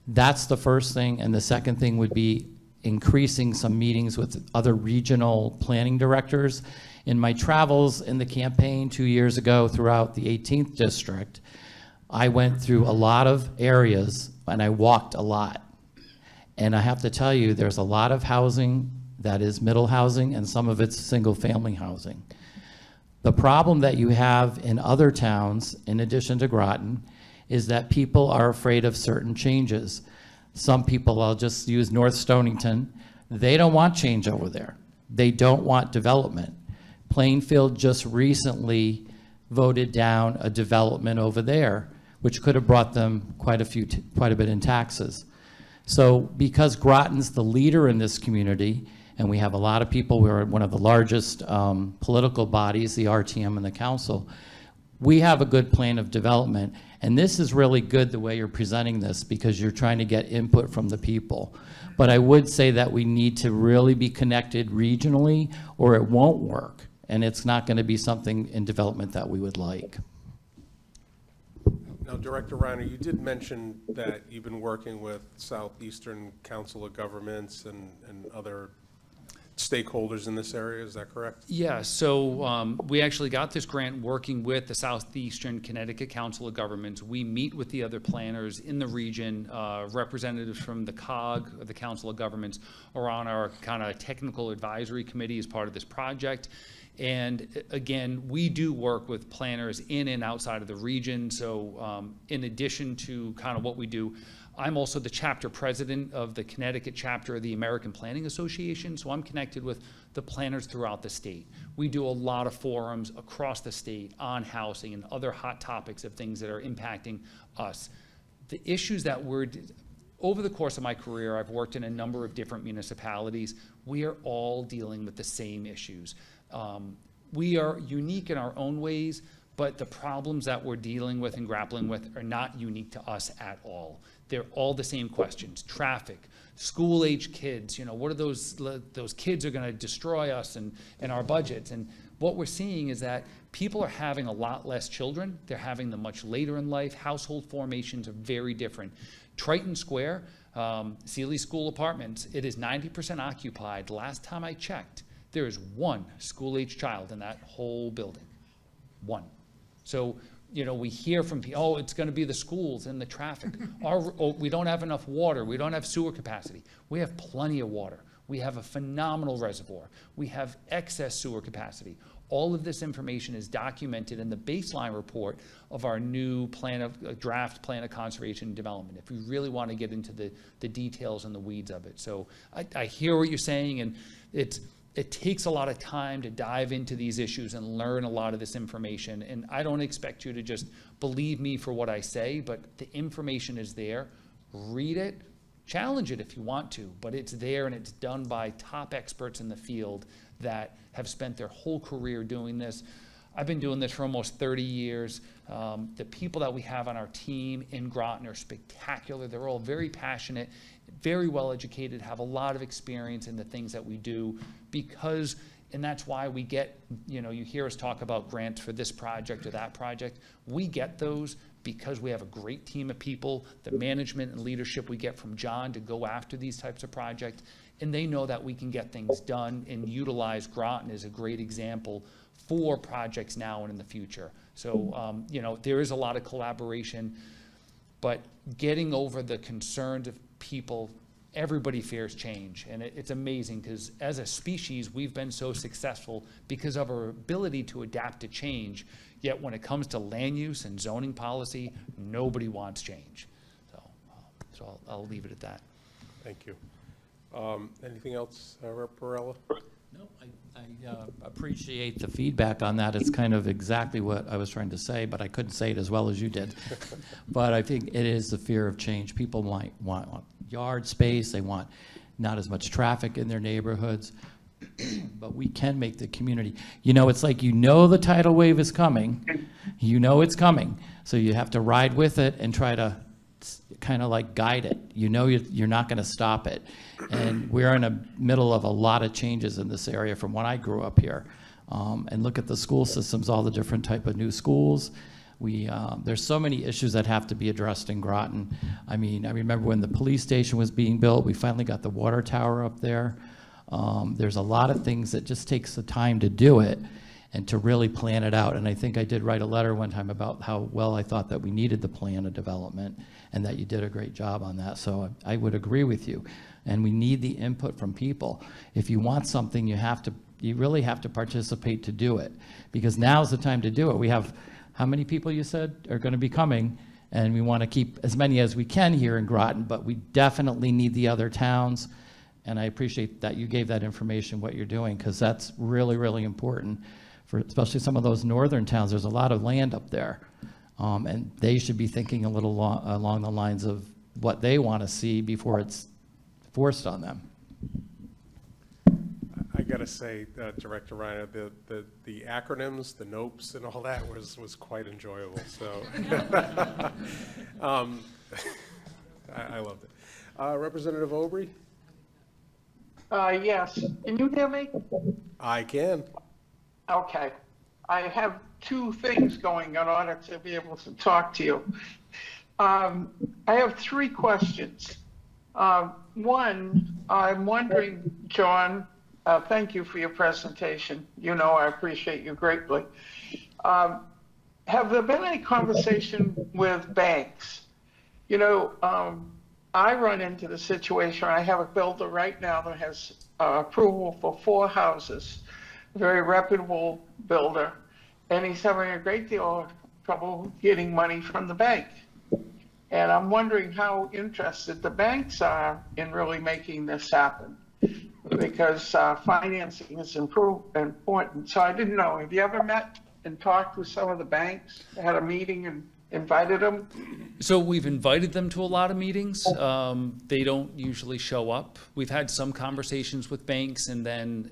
That's the first thing, and the second thing would be increasing some meetings with other regional planning directors. In my travels in the campaign 2 years ago throughout the 18th district, I went through a lot of areas and I walked a lot. And I have to tell you, there's a lot of housing that is middle housing and some of it's single family housing. The problem that you have in other towns, in addition to Groton, is that people are afraid of certain changes. Some people, I'll just use North Stonington, they don't want change over there. They don't want development. Plainfield just recently voted down a development over there, which could have brought them quite a bit in taxes. So because Groton's the leader in this community, and we have a lot of people, we're one of the largest political bodies, the RTM and the council, we have a good plan of development. And this is really good the way you're presenting this, because you're trying to get input from the people. But I would say that we need to really be connected regionally, or it won't work. And it's not going to be something in development that we would like. Now, Director Reiner, you did mention that you've been working with Southeastern Council of Governments and other stakeholders in this area, is that correct? Yeah, so we actually got this grant working with the Southeastern Connecticut Council of Governments. We meet with the other planners in the region. Representatives from the COG, or the Council of Governments, are on our kind of technical advisory committee as part of this project. And again, we do work with planners in and outside of the region. So in addition to kind of what we do, I'm also the chapter president of the Connecticut chapter of the American Planning Association. So I'm connected with the planners throughout the state. We do a lot of forums across the state on housing and other hot topics of things that are impacting us. The issues that over the course of my career, I've worked in a number of different municipalities. We are all dealing with the same issues. We are unique in our own ways, but the problems that we're dealing with and grappling with are not unique to us at all. They're all the same questions: traffic, school-age kids. You know, what are those kids are going to destroy us and our budgets? And what we're seeing is that people are having a lot less children. They're having them much later in life. Household formations are very different. Triton Square, Sealy School Apartments, it is 90% occupied. Last time I checked, there is one school-age child in that whole building. One. So, you know, we hear from people, oh, it's going to be the schools and the traffic. We don't have enough water. We don't have sewer capacity. We have plenty of water. We have a phenomenal reservoir. We have excess sewer capacity. All of this information is documented in the baseline report of our new draft plan of conservation and development, if we really want to get into the details and the weeds of it. So I hear what you're saying, and it takes a lot of time to dive into these issues and learn a lot of this information. And I don't expect you to just believe me for what I say, but the information is there. Read it, challenge it if you want to, but it's there, and it's done by top experts in the field that have spent their whole career doing this. I've been doing this for almost 30 years. The people that we have on our team in Groton are spectacular. They're all very passionate, very well educated, have a lot of experience in the things that we do, and that's why we get, you know, you hear us talk about grants for this project or that project. We get those because we have a great team of people, the management and leadership we get from John to go after these types of projects, and they know that we can get things done and utilize Groton as a great example for projects now and in the future. So, you know, there is a lot of collaboration, but getting over the concerns of people, everybody fears change. And it's amazing because as a species, we've been so successful because of our ability to adapt to change. Yet when it comes to land use and zoning policy, nobody wants change. So I'll leave it at that. Thank you. Anything else, Rep. Perella? No, I appreciate the feedback on that. It's kind of exactly what I was trying to say, but I couldn't say it as well as you did. But I think it is the fear of change. People might want yard space, they want not as much traffic in their neighborhoods, but we can make the community, it's like the tidal wave is coming, it's coming, so you have to ride with it and try to kind of like guide it. You're not going to stop it. And we're in the middle of a lot of changes in this area from when I grew up here. And look at the school systems, all the different type of new schools. There's so many issues that have to be addressed in Groton. I mean, I remember when the police station was being built, we finally got the water tower up there. There's a lot of things that just takes the time to do it and to really plan it out. And I think I did write a letter one time about how well I thought that we needed the plan of development and that you did a great job on that. So I would agree with you. And we need the input from people. If you want something, you really have to participate to do it, because now's the time to do it. We have, how many people you said are going to be coming? And we want to keep as many as we can here in Groton, but we definitely need the other towns. And I appreciate that you gave that information, what you're doing, because that's really, really important for especially some of those northern towns. There's a lot of land up there. And they should be thinking a little along the lines of what they want to see before it's forced on them. I gotta say, Director Reiner, the acronyms, the NOPEs and all that was quite enjoyable, so. I loved it. Representative Aubrey? Yes. Can you hear me? I can. Okay. I have two things going in order to be able to talk to you. I have three questions. One, I'm wondering, John, thank you for your presentation. I appreciate you greatly. Have there been any conversation with banks? I run into the situation, I have a builder right now that has approval for 4 houses, a very reputable builder, and he's having a great deal of trouble getting money from the bank. And I'm wondering how interested the banks are in really making this happen, because financing is important. So I didn't know, have you ever met and talked with some of the banks, had a meeting and invited them? So we've invited them to a lot of meetings. They don't usually show up. We've had some conversations with banks, and then,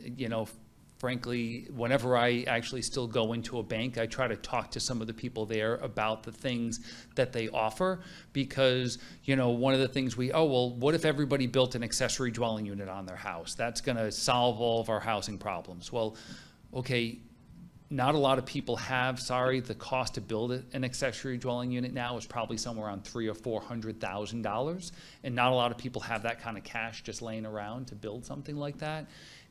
frankly, whenever I actually still go into a bank, I try to talk to some of the people there about the things that they offer, because, one of the things what if everybody built an accessory dwelling unit on their house? That's going to solve all of our housing problems. Well, okay, not a lot of people have, the cost to build an accessory dwelling unit now is probably somewhere around $300,000 or $400,000. And not a lot of people have that kind of cash just laying around to build something like that.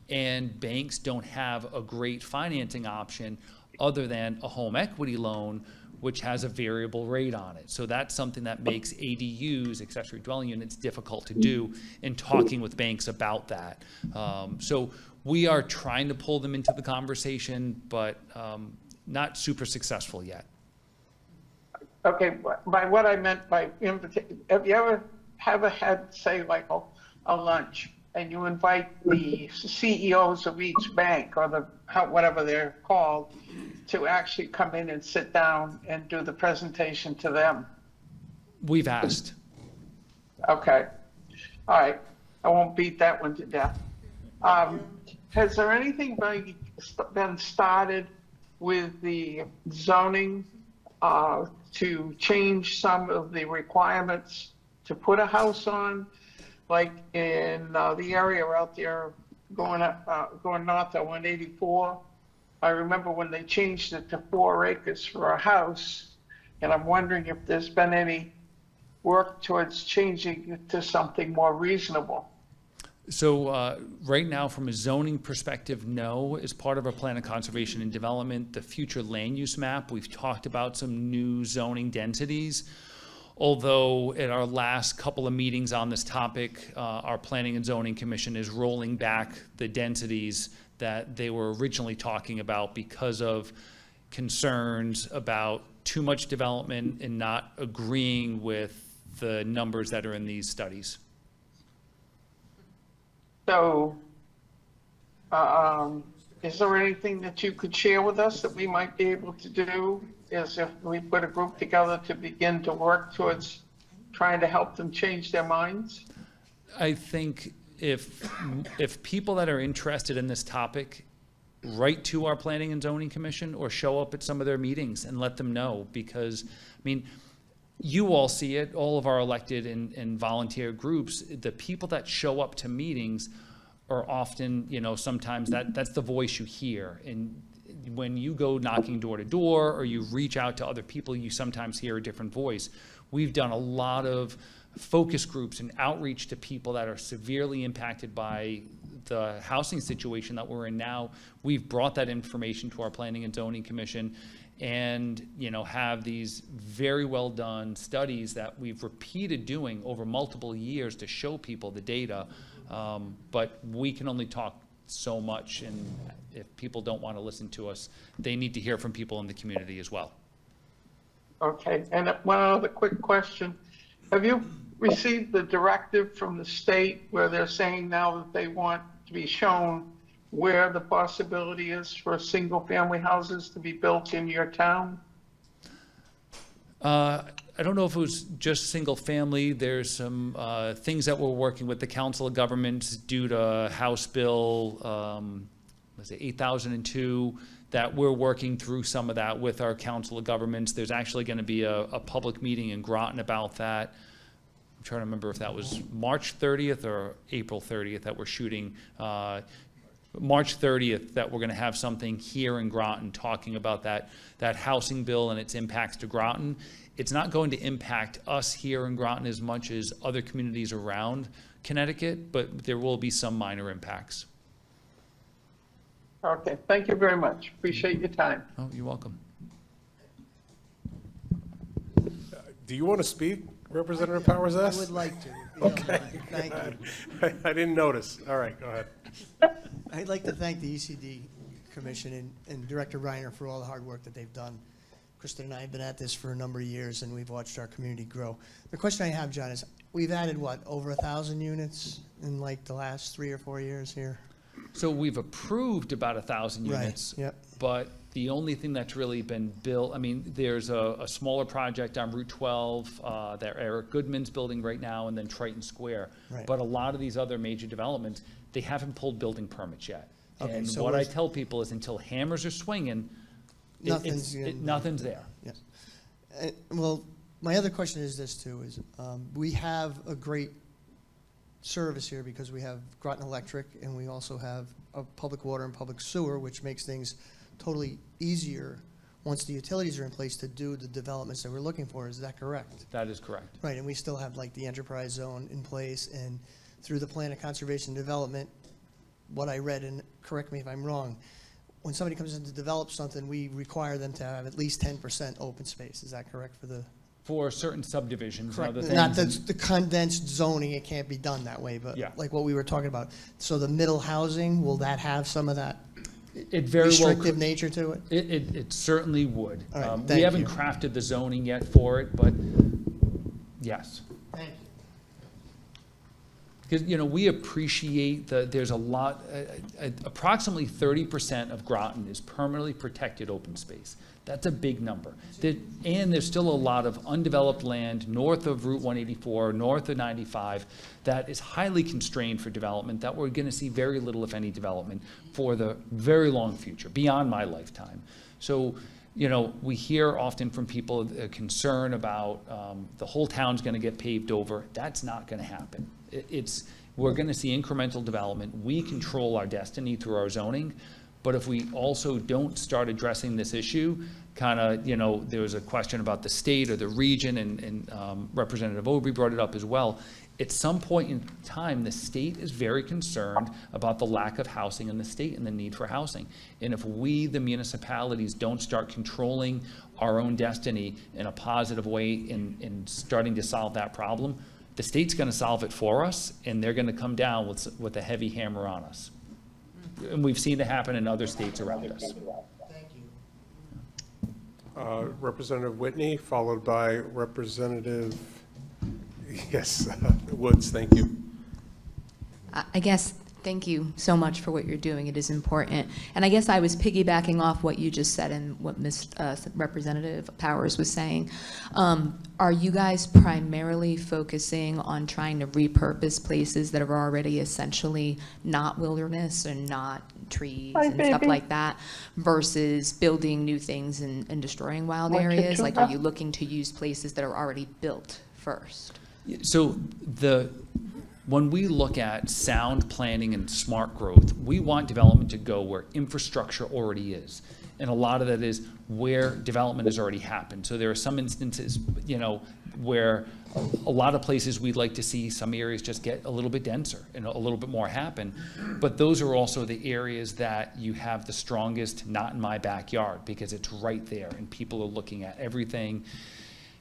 And banks don't have a great financing option other than a home equity loan, which has a variable rate on it. So that's something that makes ADUs, accessory dwelling units, difficult to do, in talking with banks about that. So we are trying to pull them into the conversation, but not super successful yet. Okay, by what I meant by invitation, have you ever had, say, like a lunch, and you invite the CEOs of each bank, or whatever they're called, to actually come in and sit down and do the presentation to them? We've asked. Okay. All right. I won't beat that one to death. Has there anything been started with the zoning to change some of the requirements to put a house on? Like in the area out there going north of 184, I remember when they changed it to 4 acres for a house, and I'm wondering if there's been any work towards changing it to something more reasonable. So right now, from a zoning perspective, no. As part of our plan of conservation and development, the future land use map, we've talked about some new zoning densities. Although at our last couple of meetings on this topic, our Planning and Zoning Commission is rolling back the densities that they were originally talking about because of concerns about too much development and not agreeing with the numbers that are in these studies. So, is there anything that you could share with us that we might be able to do as if we put a group together to begin to work towards trying to help them change their minds? I think if people that are interested in this topic write to our Planning and Zoning Commission or show up at some of their meetings and let them know, because, I mean, you all see it, all of our elected and volunteer groups, the people that show up to meetings are often, you know, sometimes that's the voice you hear. And when you go knocking door to door or you reach out to other people, you sometimes hear a different voice. We've done a lot of focus groups and outreach to people that are severely impacted by the housing situation that we're in now. We've brought that information to our Planning and Zoning Commission and, you know, have these very well done studies that we've repeated doing over multiple years to show people the data. But we can only talk so much, and if people don't want to listen to us, they need to hear from people in the community as well. Okay, and one other quick question. Have you received the directive from the state where they're saying now that they want to be shown where the possibility is for single-family houses to be built in your town? I don't know if it was just single family. There's some things that we're working with the Council of Governments due to House Bill, was it 8002, that we're working through some of that with our Council of Governments. There's actually going to be a public meeting in Groton about that. I'm trying to remember if that was March 30th or April 30th that we're shooting. March 30th that we're going to have something here in Groton talking about that housing bill and its impacts to Groton. It's not going to impact us here in Groton as much as other communities around Connecticut, but there will be some minor impacts. Okay, thank you very much. Appreciate your time. Oh, you're welcome. Do you want to speak, Representative Powers S? I would like to. Okay. Thank you. I didn't notice. All right, go ahead. I'd like to thank the ECD Commission and Director Reiner for all the hard work that they've done. Kristen and I have been at this for a number of years, and we've watched our community grow. The question I have, John, is we've added, what, over 1,000 units in like the last 3 or 4 years here? So we've approved about 1,000 units. Right, yep. But the only thing that's really been built, I mean, there's a smaller project on Route 12 that Eric Goodman's building right now, and then Triton Square. Right. But a lot of these other major developments, they haven't pulled building permits yet. Okay, And so what I where's- tell people is until hammers are swinging, Nothing's nothing's there. Yes. Well, my other question is this too, is we have a great service here because we have Groton Electric and we also have a public water and public sewer, which makes things totally easier once the utilities are in place to do the developments that we're looking for. Is that correct? That is correct. Right, and we still have like the enterprise zone in place, and through the plan of conservation and development, what I read, and correct me if I'm wrong, when somebody comes in to develop something, we require them to have at least 10% open space. Is that correct for the? For certain subdivisions and Correct. other Not things. the condensed zoning, it can't be done that way, but Yeah. like what we were talking about. So the middle housing, will that have some of that It very well restrictive could. nature to it? It certainly would. All right, We thank haven't you. crafted the zoning yet for it, but yes. Thank you. Because, you know, we appreciate that there's a lot, approximately 30% of Groton is permanently protected open space. That's a big number. And there's still a lot of undeveloped land north of Route 184, north of 95, that is highly constrained for development, that we're going to see very little, if any, development for the very long future, beyond my lifetime. So, you know, we hear often from people a concern about the whole town's going to get paved over. That's not going to happen. We're going to see incremental development. We control our destiny through our zoning, but if we also don't start addressing this issue, kind of, you know, there was a question about the state or the region, and Representative Obrey brought it up as well. At some point in time, the state is very concerned about the lack of housing in the state and the need for housing. And if we, the municipalities, don't start controlling our own destiny in a positive way in starting to solve that problem, the state's going to solve it for us, and they're going to come down with a heavy hammer on us. And we've seen it happen in other states around us. Thank you. Representative Whitney, followed by Representative, yes, Woods, thank you. I guess Thank you so much for what you're doing. It is important. And I guess I was piggybacking off what you just said and what Representative Powers was saying. Are you guys primarily focusing on trying to repurpose places that are already essentially not wilderness and not trees and stuff like that versus building new things and destroying wild areas? Like, are you looking to use places that are already built first? So when we look at sound planning and smart growth, we want development to go where infrastructure already is. And a lot of that is where development has already happened. So there are some instances, where a lot of places we'd like to see some areas just get a little bit denser and a little bit more happen. But those are also the areas that you have the strongest not in my backyard, because it's right there and people are looking at everything.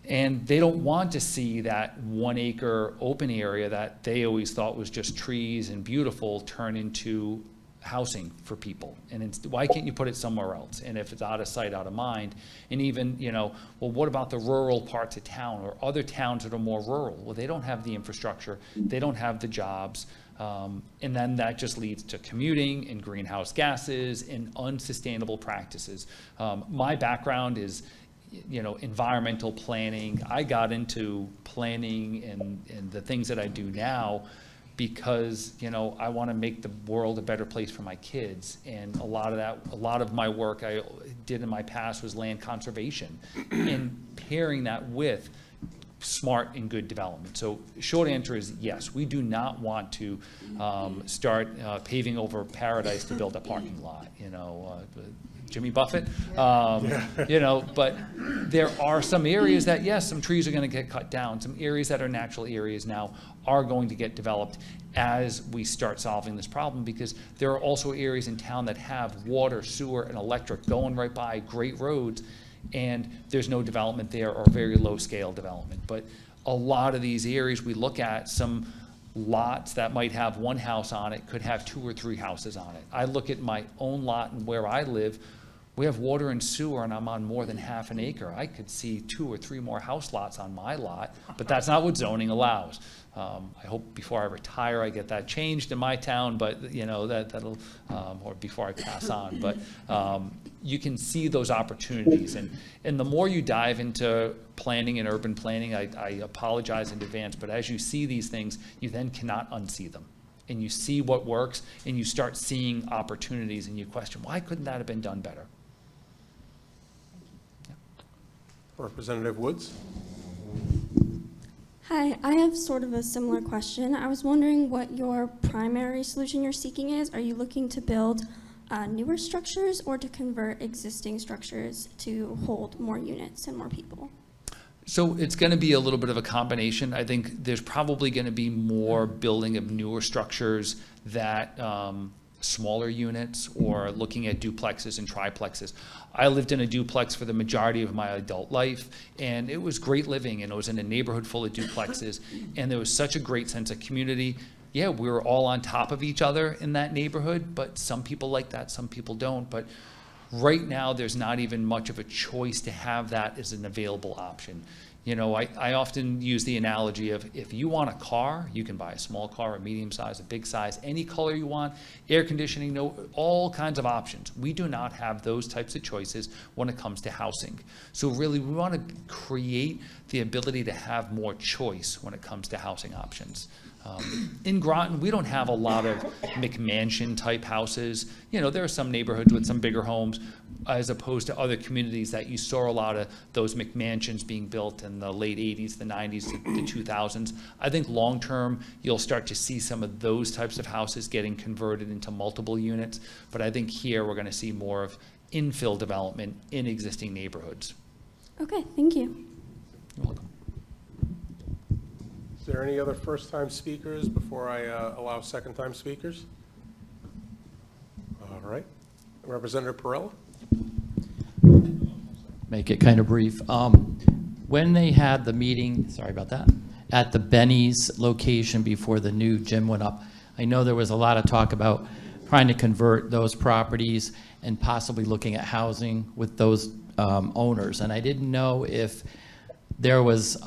And they don't want to see that 1 acre open area that they always thought was just trees and beautiful turn into housing for people. And why can't you put it somewhere else? And if it's out of sight, out of mind, and even, well, what about the rural parts of town or other towns that are more rural? Well, they don't have the infrastructure, they don't have the jobs, and then that just leads to commuting and greenhouse gases and unsustainable practices. My background is environmental planning. I got into planning and the things that I do now because, I want to make the world a better place for my kids. And a lot of my work I did in my past was land conservation and pairing that with smart and good development. So short answer is yes, we do not want to start paving over paradise to build a parking lot, Jimmy Buffett, but there are some areas that, yes, some trees are going to get cut down. Some areas that are natural areas now are going to get developed as we start solving this problem, because there are also areas in town that have water, sewer, and electric going right by, great roads, and there's no development there or very low scale development. But a lot of these areas we look at, some lots that might have one house on it could have 2 or 3 houses on it. I look at my own lot and where I live, we have water and sewer and I'm on more than half an acre. I could see 2 or 3 more house lots on my lot, but that's not what zoning allows. I hope before I retire I get that changed in my town, but that'll, or before I pass on. But you can see those opportunities, and the more you dive into planning and urban planning, I apologize in advance, but as you see these things, you then cannot unsee them. And you see what works, and you start seeing opportunities, and you question, why couldn't that have been done better? Representative Woods? Hi, I have sort of a similar question. I was wondering what your primary solution you're seeking is. Are you looking to build newer structures or to convert existing structures to hold more units and more people? So it's going to be a little bit of a combination. I think there's probably going to be more building of newer structures that smaller units, or looking at duplexes and triplexes. I lived in a duplex for the majority of my adult life, and it was great living, and it was in a neighborhood full of duplexes, and there was such a great sense of community. Yeah, we were all on top of each other in that neighborhood, but some people like that, some people don't. But right now, there's not even much of a choice to have that as an available option. I often use the analogy of, if you want a car, you can buy a small car, a medium size, a big size, any color you want, air conditioning, all kinds of options. We do not have those types of choices when it comes to housing. So really, we want to create the ability to have more choice when it comes to housing options. In Groton, we don't have a lot of McMansion type houses. There are some neighborhoods with some bigger homes, as opposed to other communities that you saw a lot of those McMansions being built in the late 80s, the 90s, the 2000s. I think long term, you'll start to see some of those types of houses getting converted into multiple units. But I think here we're going to see more of infill development in existing neighborhoods. Okay, thank you. You're welcome. Is there any other first-time speakers before I allow second-time speakers? All right. Representative Perrella? Make it kind of brief. When they had the meeting, sorry about that, at the Benny's location before the new gym went up, I know there was a lot of talk about trying to convert those properties and possibly looking at housing with those owners. And I didn't know if there was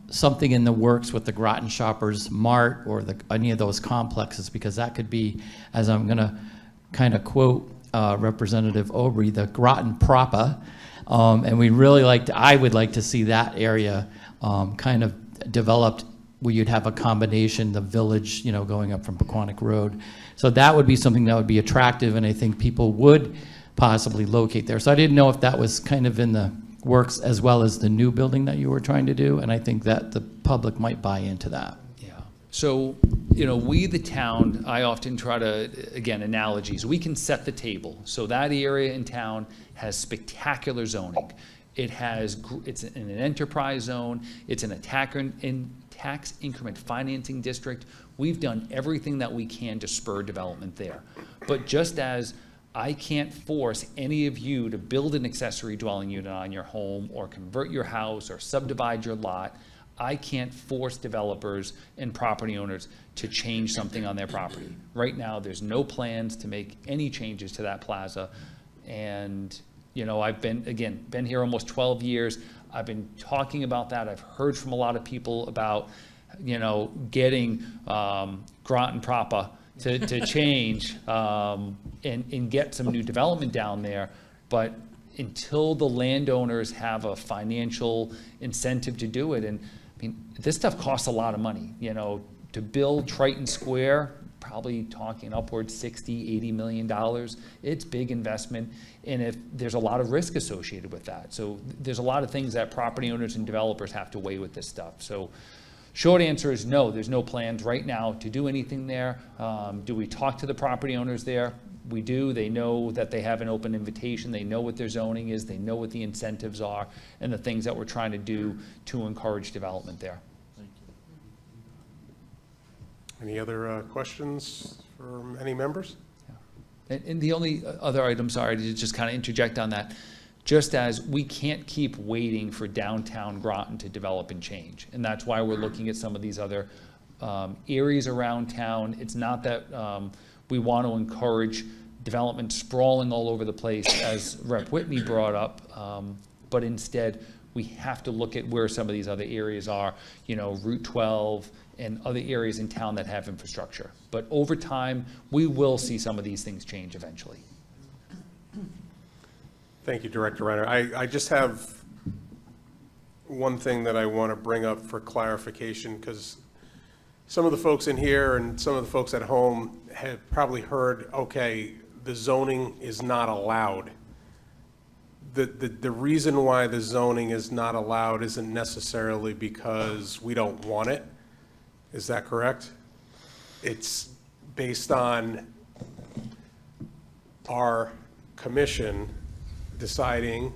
something in the works with the Groton Shoppers Mart or any of those complexes, because that could be, as I'm going to kind of quote Representative Obry, the Groton proper. And I would like to see that area kind of developed where you'd have a combination, the village, going up from Pequannock Road. So that would be something that would be attractive, and I think people would possibly locate there. So I didn't know if that was kind of in the works as well as the new building that you were trying to do, and I think that the public might buy into that. Yeah. So, we, the town, I often try to, again, analogies, we can set the table. So that area in town has spectacular zoning. It's in an enterprise zone, it's in a tax increment financing district. We've done everything that we can to spur development there. But just as I can't force any of you to build an accessory dwelling unit on your home or convert your house or subdivide your lot, I can't force developers and property owners to change something on their property. Right now, there's no plans to make any changes to that plaza. And, I've been here almost 12 years. I've been talking about that. I've heard from a lot of people about, getting Groton proper to change and get some new development down there. But until the landowners have a financial incentive to do it, and this stuff costs a lot of money, to build Triton Square, probably talking upwards $60–80 million. It's big investment, and if there's a lot of risk associated with that. So there's a lot of things that property owners and developers have to weigh with this stuff. So short answer is no, there's no plans right now to do anything there. Do we talk to the property owners there? We do. They know that they have an open invitation. They know what their zoning is. They know what the incentives are and the things that we're trying to do to encourage development there. Any other questions from any members? And the only other item, sorry, to just kind of interject on that, just as we can't keep waiting for downtown Groton to develop and change. And that's why we're looking at some of these other areas around town. It's not that we want to encourage development sprawling all over the place, as Rep. Whitney brought up, but instead we have to look at where some of these other areas are, Route 12 and other areas in town that have infrastructure. But over time, we will see some of these things change eventually. Thank you, Director Reiner. I just have one thing that I want to bring up for clarification, because some of the folks in here and some of the folks at home have probably heard, okay, the zoning is not allowed. The reason why the zoning is not allowed isn't necessarily because we don't want it. Is that correct? It's based on our commission deciding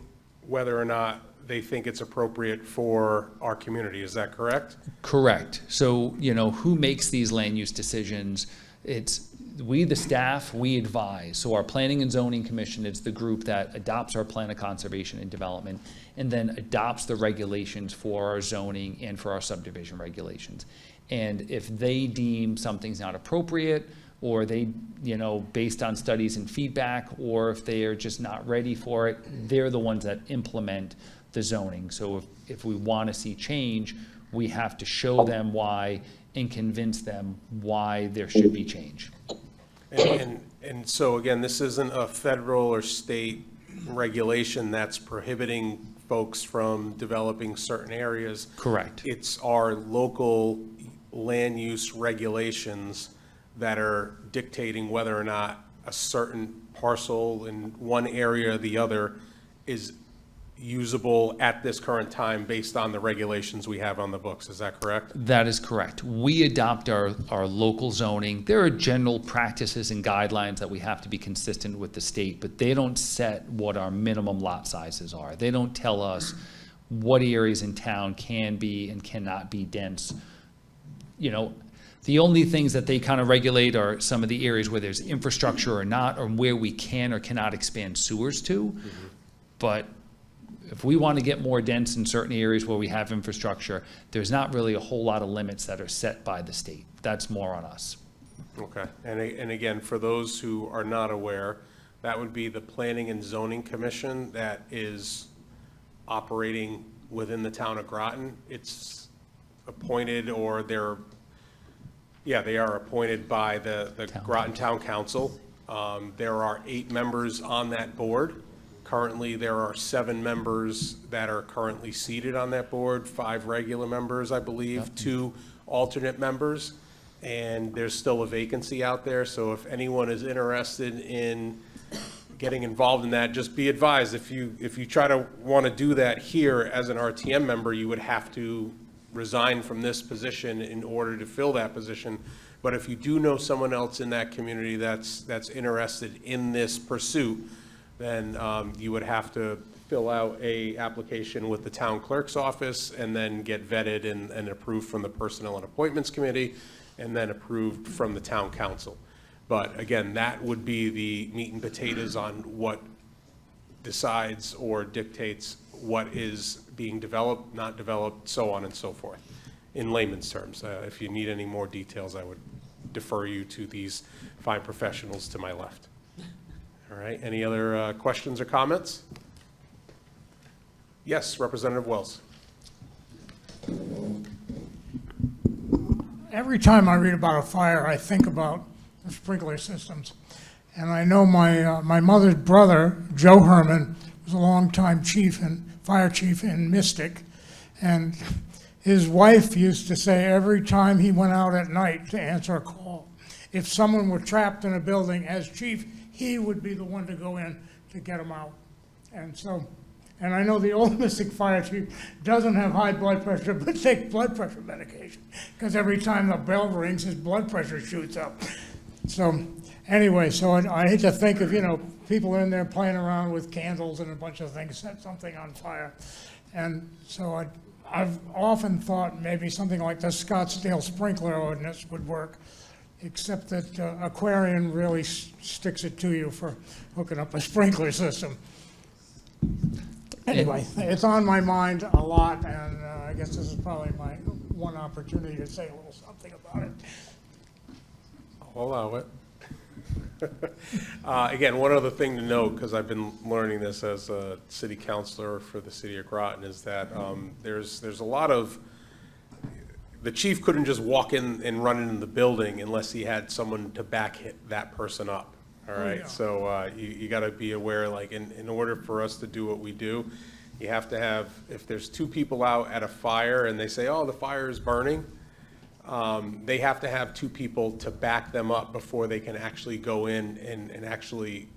whether or not they think it's appropriate for our community. Is that correct? Correct. So, who makes these land use decisions? It's we, the staff, we advise. So our Planning and Zoning Commission is the group that adopts our plan of conservation and development and then adopts the regulations for our zoning and for our subdivision regulations. And if they deem something's not appropriate, or they, based on studies and feedback, or if they are just not ready for it, they're the ones that implement the zoning. So if we want to see change, we have to show them why and convince them why there should be change. And so again, this isn't a federal or state regulation that's prohibiting folks from developing certain areas. Correct. It's our local land use regulations that are dictating whether or not a certain parcel in one area or the other is usable at this current time based on the regulations we have on the books. Is that correct? That is correct. We adopt our local zoning. There are general practices and guidelines that we have to be consistent with the state, but they don't set what our minimum lot sizes are. They don't tell us what areas in town can be and cannot be dense. The only things that they kind of regulate are some of the areas where there's infrastructure or not, or where we can or cannot expand sewers to. Mm-hmm. But if we want to get more dense in certain areas where we have infrastructure, there's not really a whole lot of limits that are set by the state. That's more on us. Okay. And again, for those who are not aware, that would be the Planning and Zoning Commission that is operating within the town of Groton. It's appointed, or they are appointed by the Groton Town Council. There are 8 members on that board. Currently, there are 7 members that are currently seated on that board, 5 regular members, I believe, 2 alternate members, and there's still a vacancy out there. So if anyone is interested in getting involved in that, just be advised, if you try to want to do that here as an RTM member, you would have to resign from this position in order to fill that position. But if you do know someone else in that community that's interested in this pursuit, then you would have to fill out a application with the town clerk's office and then get vetted and approved from the Personnel and Appointments Committee, and then approved from the town council. But again, that would be the meat and potatoes on what decides or dictates what is being developed, not developed, so on and so forth, in layman's terms. If you need any more details, I would defer you to these 5 professionals to my left. All right, any other questions or comments? Yes, Representative Wells. Every time I read about a fire, I think about the sprinkler systems. And I know my mother's brother, Joe Herman, was a longtime fire chief in Mystic. And his wife used to say every time he went out at night to answer a call, if someone were trapped in a building as chief, he would be the one to go in to get them out. And I know the old Mystic fire chief doesn't have high blood pressure, but takes blood pressure medication, because every time the bell rings, his blood pressure shoots up. So anyway, I hate to think of, people in there playing around with candles and a bunch of things, set something on fire. And so I've often thought maybe something like the Scottsdale sprinkler ordinance would work, except that Aquarian really sticks it to you for hooking up a sprinkler system. Anyway, it's on my mind a lot, and I guess this is probably my one opportunity to say a little something about it. I'll allow it. Again, one other thing to note, because I've been learning this as a city councilor for the city of Groton, is that there's a lot of, the chief couldn't just walk in and run into the building unless he had someone to back that person up. All right, yeah. so you got to be aware, like, in order for us to do what we do, you have to have, if there's 2 people out at a fire and they say, oh, the fire is burning, they have to have 2 people to back them up before they can actually go in and actually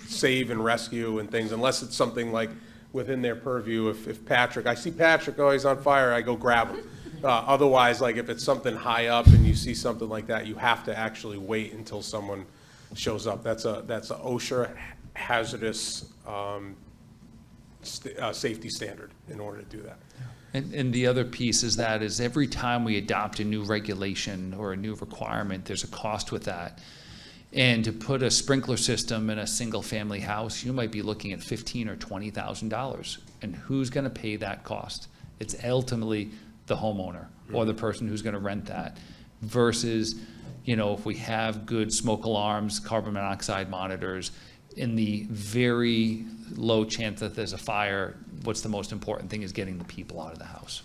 save and rescue and things, unless it's something like within their purview. If Patrick, I see Patrick, oh, he's on fire, I go grab him. Otherwise, like, if it's something high up and you see something like that, you have to actually wait until someone shows up. That's a OSHA hazardous safety standard in order to do that. And the other piece is every time we adopt a new regulation or a new requirement, there's a cost with that. And to put a sprinkler system in a single-family house, you might be looking at $15,000 or $20,000. And who's going to pay that cost? It's ultimately the homeowner or the person who's going to rent that, versus, if we have good smoke alarms, carbon monoxide monitors, in the very low chance that there's a fire, what's the most important thing is getting the people out of the house.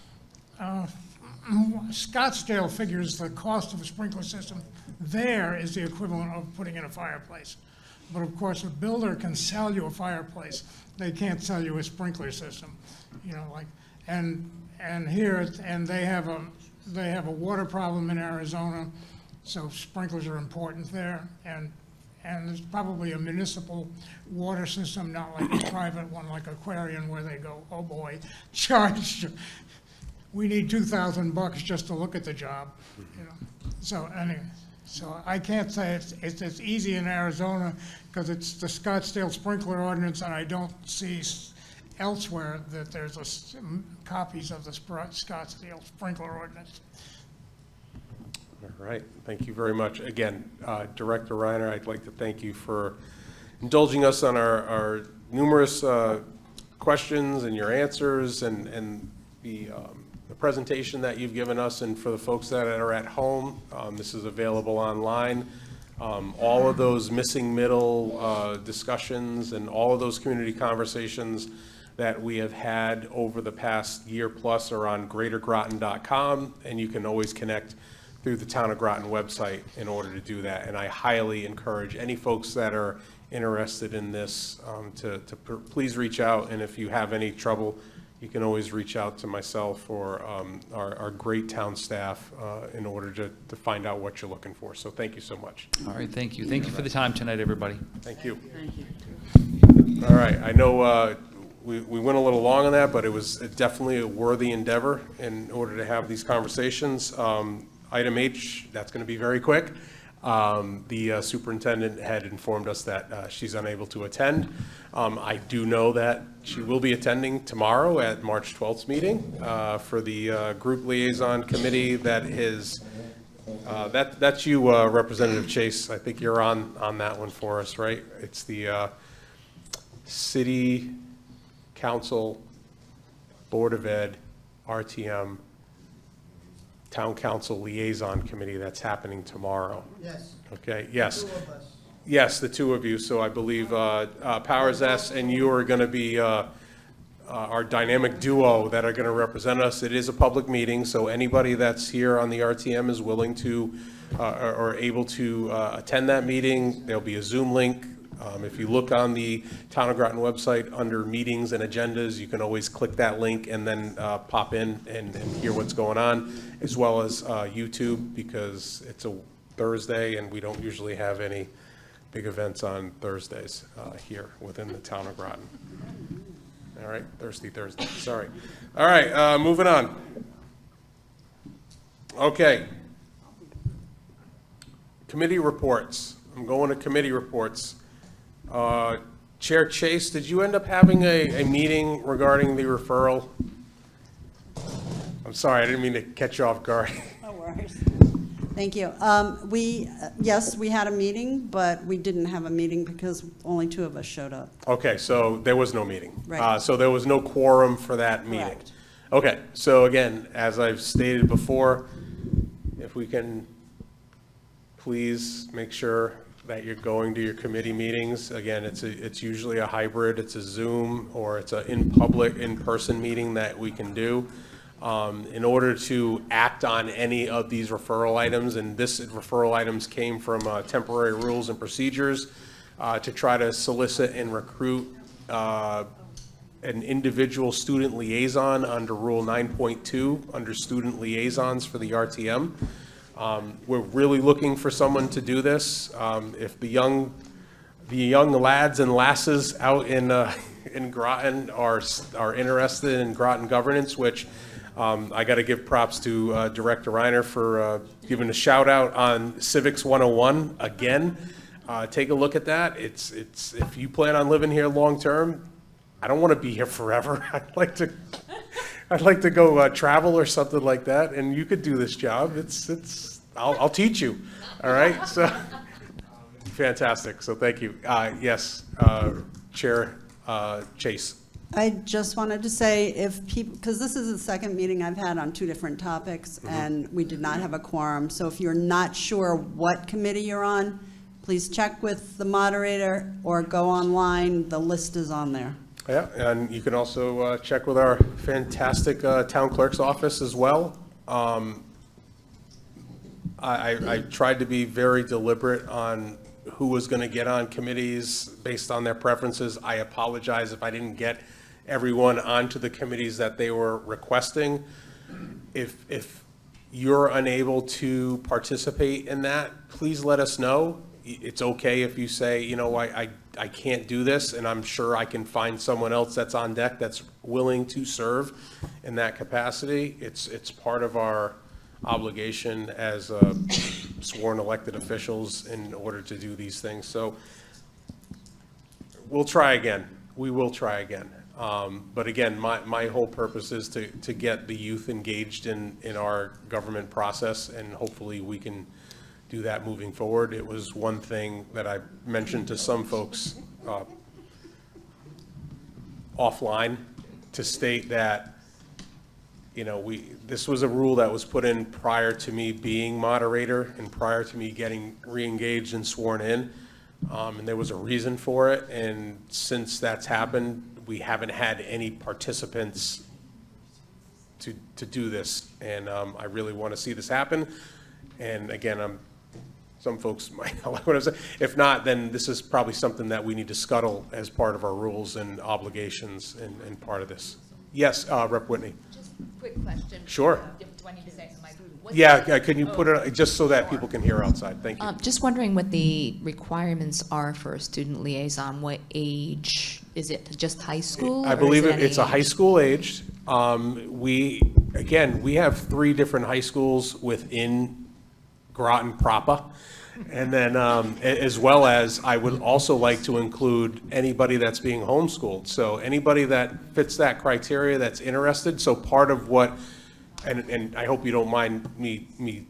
Scottsdale figures the cost of a sprinkler system there is the equivalent of putting in a fireplace. But of course, a builder can sell you a fireplace. They can't sell you a sprinkler system, and here, and they have a water problem in Arizona, so sprinklers are important there, and there's probably a municipal water system, not like a private one like Aquarian, where they go, oh boy, we need $2,000 just to look at the job, So anyway, so I can't say it's as easy in Arizona, because it's the Scottsdale sprinkler ordinance, and I don't see elsewhere that there's copies of the Scottsdale sprinkler ordinance. All right, thank you very much. Again, Director Reiner, I'd like to thank you for indulging us on our numerous questions and your answers, and the presentation that you've given us. And for the folks that are at home, this is available online. All of those missing middle discussions and all of those community conversations that we have had over the past year plus are on greatergroton.com, and you can always connect through the Town of Groton website in order to do that. And I highly encourage any folks that are interested in this to please reach out, and if you have any trouble, you can always reach out to myself or our great town staff in order to find out what you're looking for. So thank you so much. All right, thank you. Thank you for the time tonight, everybody. Thank you. Thank you. All right, I know we went a little long on that, but it was definitely a worthy endeavor in order to have these conversations. Item H, that's going to be very quick. The superintendent had informed us that she's unable to attend. I do know that she will be attending tomorrow at March 12th meeting for the group liaison committee. That is, that's you, Representative Chase. I think you're on that one for us, right? It's the City Council, Board of Ed, RTM, Town Council Liaison Committee that's happening tomorrow. Yes. Okay, yes. Two of us. Yes, the two of you. So I believe Powers S and you are going to be our dynamic duo that are going to represent us. It is a public meeting, so anybody that's here on the RTM is willing to or able to attend that meeting. There'll be a Zoom link. If you look on the Town of Groton website under meetings and agendas, you can always click that link and then pop in and hear what's going on, as well as YouTube, because it's a Thursday and we don't usually have any big events on Thursdays here within the Town of Groton. All right, Thirsty Thursday, sorry. All right, moving on. Okay. Committee reports. I'm going to committee reports. Chair Chase, did you end up having a meeting regarding the referral? I'm sorry, I didn't mean to catch you off guard. No worries. Thank you. Yes, we had a meeting, but we didn't have a meeting because only two of us showed up. Okay, so there was no meeting. Right. So there was no quorum for that meeting. Correct. Okay, so again, as I've stated before, if we can please make sure that you're going to your committee meetings. Again, it's usually a hybrid, it's a Zoom, or it's a in-person meeting that we can do. In order to act on any of these referral items, and this referral items came from temporary rules and procedures to try to solicit and recruit an individual student liaison under Rule 9.2, under student liaisons for the RTM. We're really looking for someone to do this. If the young lads and lasses out in Groton are interested in Groton governance, which I got to give props to Director Reiner for giving a shout out on Civics 101 again. Take a look at that. It's if you plan on living here long term, I don't want to be here forever. I'd like to go travel or something like that, and you could do this job. I'll teach you. All right. So fantastic. So thank you. Yes, Chair Chase. I just wanted to say, if people, because this is the second meeting I've had on two different topics, and we did not have a quorum. So if you're not sure what committee you're on, please check with the moderator or go online. The list is on there. Yeah, and you can also check with our fantastic town clerk's office as well. I tried to be very deliberate on who was going to get on committees based on their preferences. I apologize if I didn't get everyone onto the committees that they were requesting. If you're unable to participate in that, please let us know. It's okay if you say, you know, I can't do this, and I'm sure I can find someone else that's on deck that's willing to serve in that capacity. It's part of our obligation as sworn elected officials in order to do these things. So we'll try again. We will try again. But again, my whole purpose is to get the youth engaged in our government process, and hopefully we can do that moving forward. It was one thing that I mentioned to some folks offline to state that, you know, this was a rule that was put in prior to me being moderator and prior to me getting re-engaged and sworn in. And there was a reason for it, and since that's happened, we haven't had any participants to do this, and I really want to see this happen. And again, some folks might not like what I say. If not, then this is probably something that we need to scuttle as part of our rules and obligations and part of this. Yes, Rep. Whitney. Just a quick question. Sure. Do I need to say something? What's Yeah, the- can you put it, just so that people can hear outside? Thank you. Just wondering what the requirements are for a student liaison. What age? Is it just high school? I or believe is it it's a any high age? school age. We have 3 different high schools within Groton proper. And then, as well as, I would also like to include anybody that's being homeschooled. So anybody that fits that criteria that's interested. So part of what, and I hope you don't mind me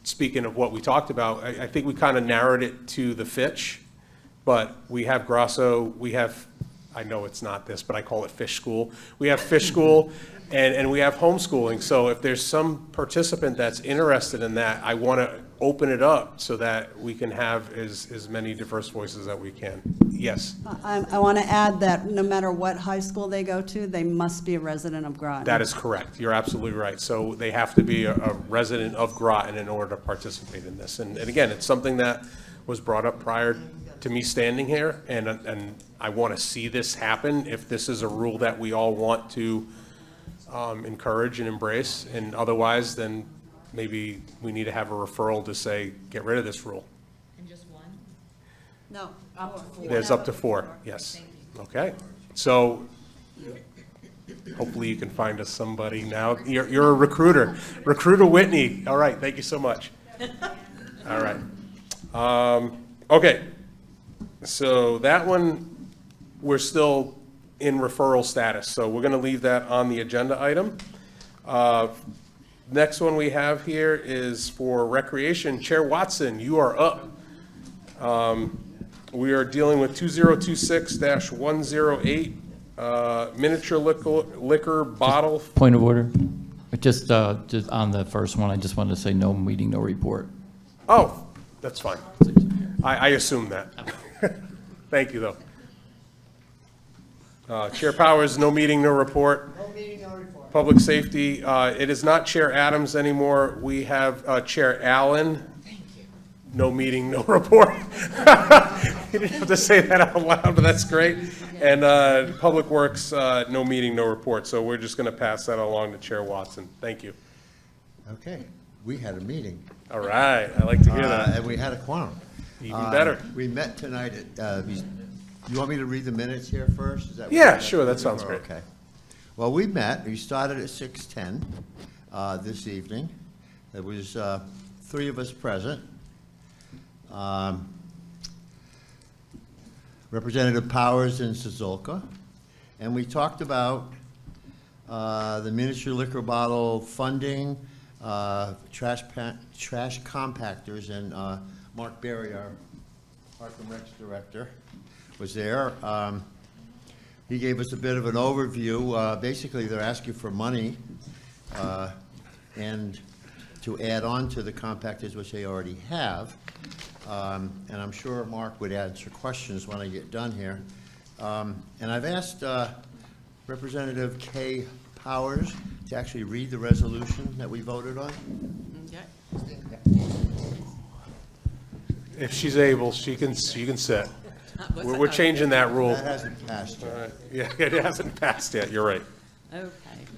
speaking of what we talked about, I think we kind of narrowed it to the Fitch, but we have Grosso, we have, I know it's not this, but I call it fish school. We have fish school and we have homeschooling. So if there's some participant that's interested in that, I want to open it up so that we can have as many diverse voices that we can. Yes, I want to add that no matter what high school they go to, they must be a resident of Groton. that is correct. You're absolutely right. So they have to be a resident of Groton in order to participate in this. And again, it's something that was brought up prior to me standing here, and I want to see this happen if this is a rule that we all want to encourage and embrace, and otherwise, then maybe we need to have a referral to say, get rid of this rule. And just one? No. There's up to 4, yes. Okay, so hopefully you can find us somebody now. You're a recruiter. Recruiter Whitney. All right, thank you so much. All right. Okay, so that one, we're still in referral status, so we're going to leave that on the agenda item. Next one we have here is for recreation. Chair Watson, you are up. We are dealing with 2026-108, miniature liquor bottle. Point of order. Just on the first one, I just wanted to say no meeting, no report. Oh, that's fine. I assume that. Thank you, though. Chair Powers, no meeting, no report. No meeting, no report. Public safety, it is not Chair Adams anymore. We have Chair Allen. No meeting, no report. You didn't have to say that out loud, but that's great. And Public Works, no meeting, no report. So we're just going to pass that along to Chair Watson. Thank you. Okay, we had a meeting. All right, I like to hear that. And we had a quorum. Even better. We met tonight at, you want me to read the minutes here first? Is that what Yeah, that's sure, that what sounds we were? great. Okay. Well, we met, we started at 6:10 this evening. There was 3 of us present. Representative Powers and Sazolka. And we talked about the miniature liquor bottle funding, trash compactors, and Mark Berry, our Park and Recs director, was there. He gave us a bit of an overview. Basically, they're asking for money and to add on to the compactors, which they already have. And I'm sure Mark would answer questions when I get done here. And I've asked Representative Kay Powers to actually read the resolution that we voted on. If she's able, she can sit. We're changing that rule. That hasn't passed yet. All right. Yeah, it hasn't passed yet, you're right. Okay,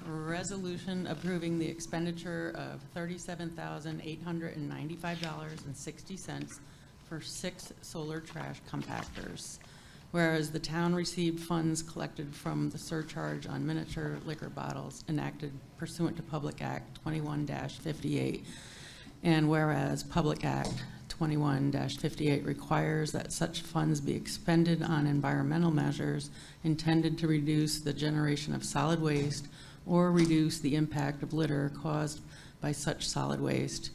resolution approving the expenditure of $37,895.60 for 6 solar trash compactors. Whereas the town received funds collected from the surcharge on miniature liquor bottles enacted pursuant to Public Act 21-58. And whereas Public Act 21-58 requires that such funds be expended on environmental measures intended to reduce the generation of solid waste or reduce the impact of litter caused by such solid waste.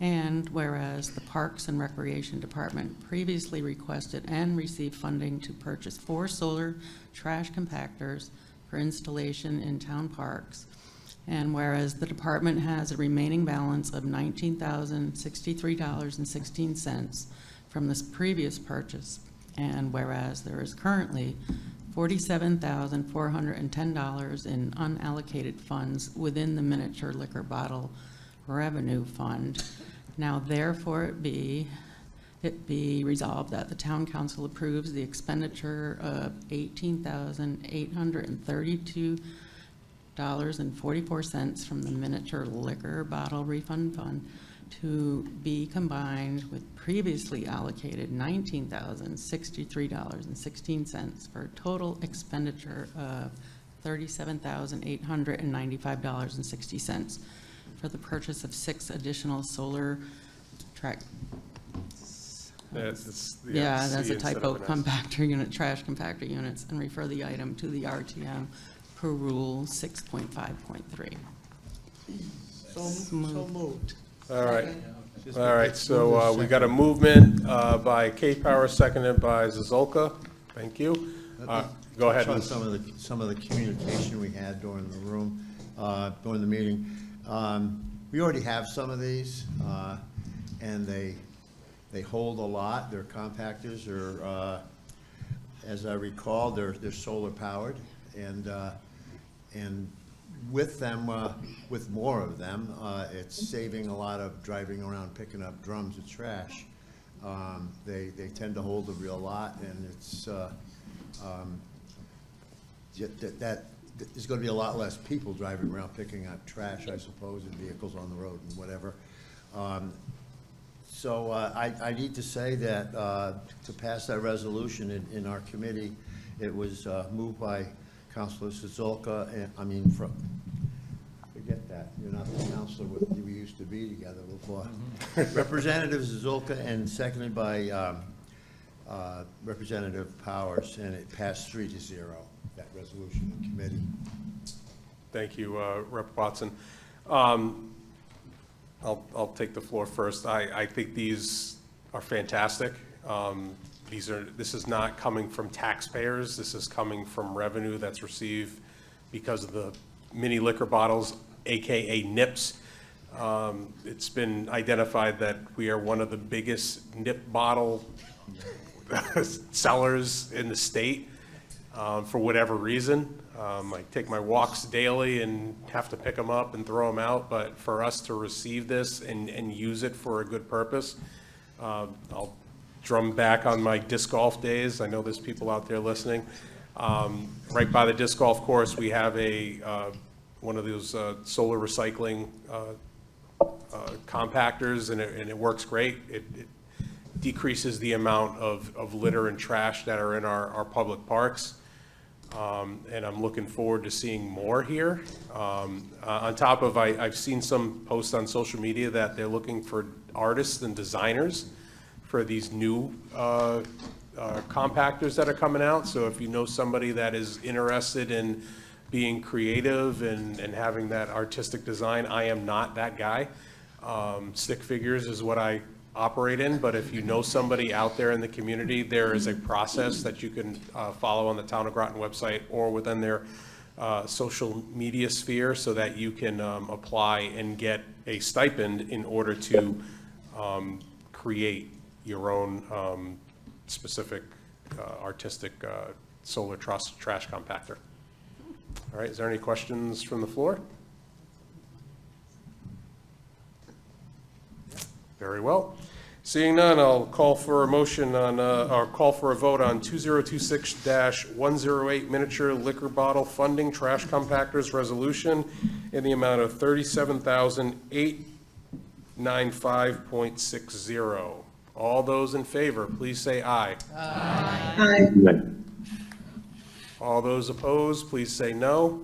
And whereas the Parks and Recreation Department previously requested and received funding to purchase 4 solar trash compactors for installation in town parks. And whereas the department has a remaining balance of $19,063.16 from this previous purchase. And whereas there is currently $47,410 in unallocated funds within the miniature liquor bottle revenue fund, now therefore it be resolved that the town council approves the expenditure of $18,832.44 from the miniature liquor bottle refund fund to be combined with previously allocated $19,063.16 for a total expenditure of $37,895.60 for the purchase of 6 additional solar track. Yeah, that's a typo, compactor unit, trash compactor units, and refer the item to the RTM per rule 6.5.3. So moved. All right, so we got a movement by K-Power, seconded by Zazulka. Thank you. Go ahead. Touch on some of the communication we had during the room, during the meeting. We already have some of these, and they hold a lot. They're compactors, or as I recall, they're solar powered, and with them, with more of them, it's saving a lot of driving around picking up drums of trash. They tend to hold a real lot, and it's that there's going to be a lot less people driving around picking up trash, I suppose, and vehicles on the road and whatever. So I need to say that to pass that resolution in our committee, it was moved by Councilor Zazulka, and forget that, you're not the counselor we used to be together before. Representative Zazulka, and seconded by Representative Powers, and it passed 3-0, that resolution in committee. Thank you, Rep. Watson. I'll take the floor first. I think these are fantastic. This is not coming from taxpayers. This is coming from revenue that's received because of the mini liquor bottles, AKA NIPs. It's been identified that we are one of the biggest nip bottle sellers in the state for whatever reason. I take my walks daily and have to pick them up and throw them out, but for us to receive this and use it for a good purpose, I'll drum back on my disc golf days. I know there's people out there listening. Right by the disc golf course, we have one of those solar recycling compactors, and it works great. It decreases the amount of litter and trash that are in our public parks. And I'm looking forward to seeing more here. On top of, I've seen some posts on social media that they're looking for artists and designers for these new compactors that are coming out. So if you know somebody that is interested in being creative and having that artistic design, I am not that guy. Stick figures is what I operate in, but if you know somebody out there in the community, there is a process that you can follow on the Town of Groton website or within their social media sphere, so that you can apply and get a stipend in order to create your own specific artistic solar trash compactor. All right, is there any questions from the floor? Very well. Seeing none, I'll call for a motion on, or call for a vote on 2026-108 miniature liquor bottle funding trash compactors resolution in the amount of $37,895.60. All those in favor, please say aye. Aye. All those opposed, please say no.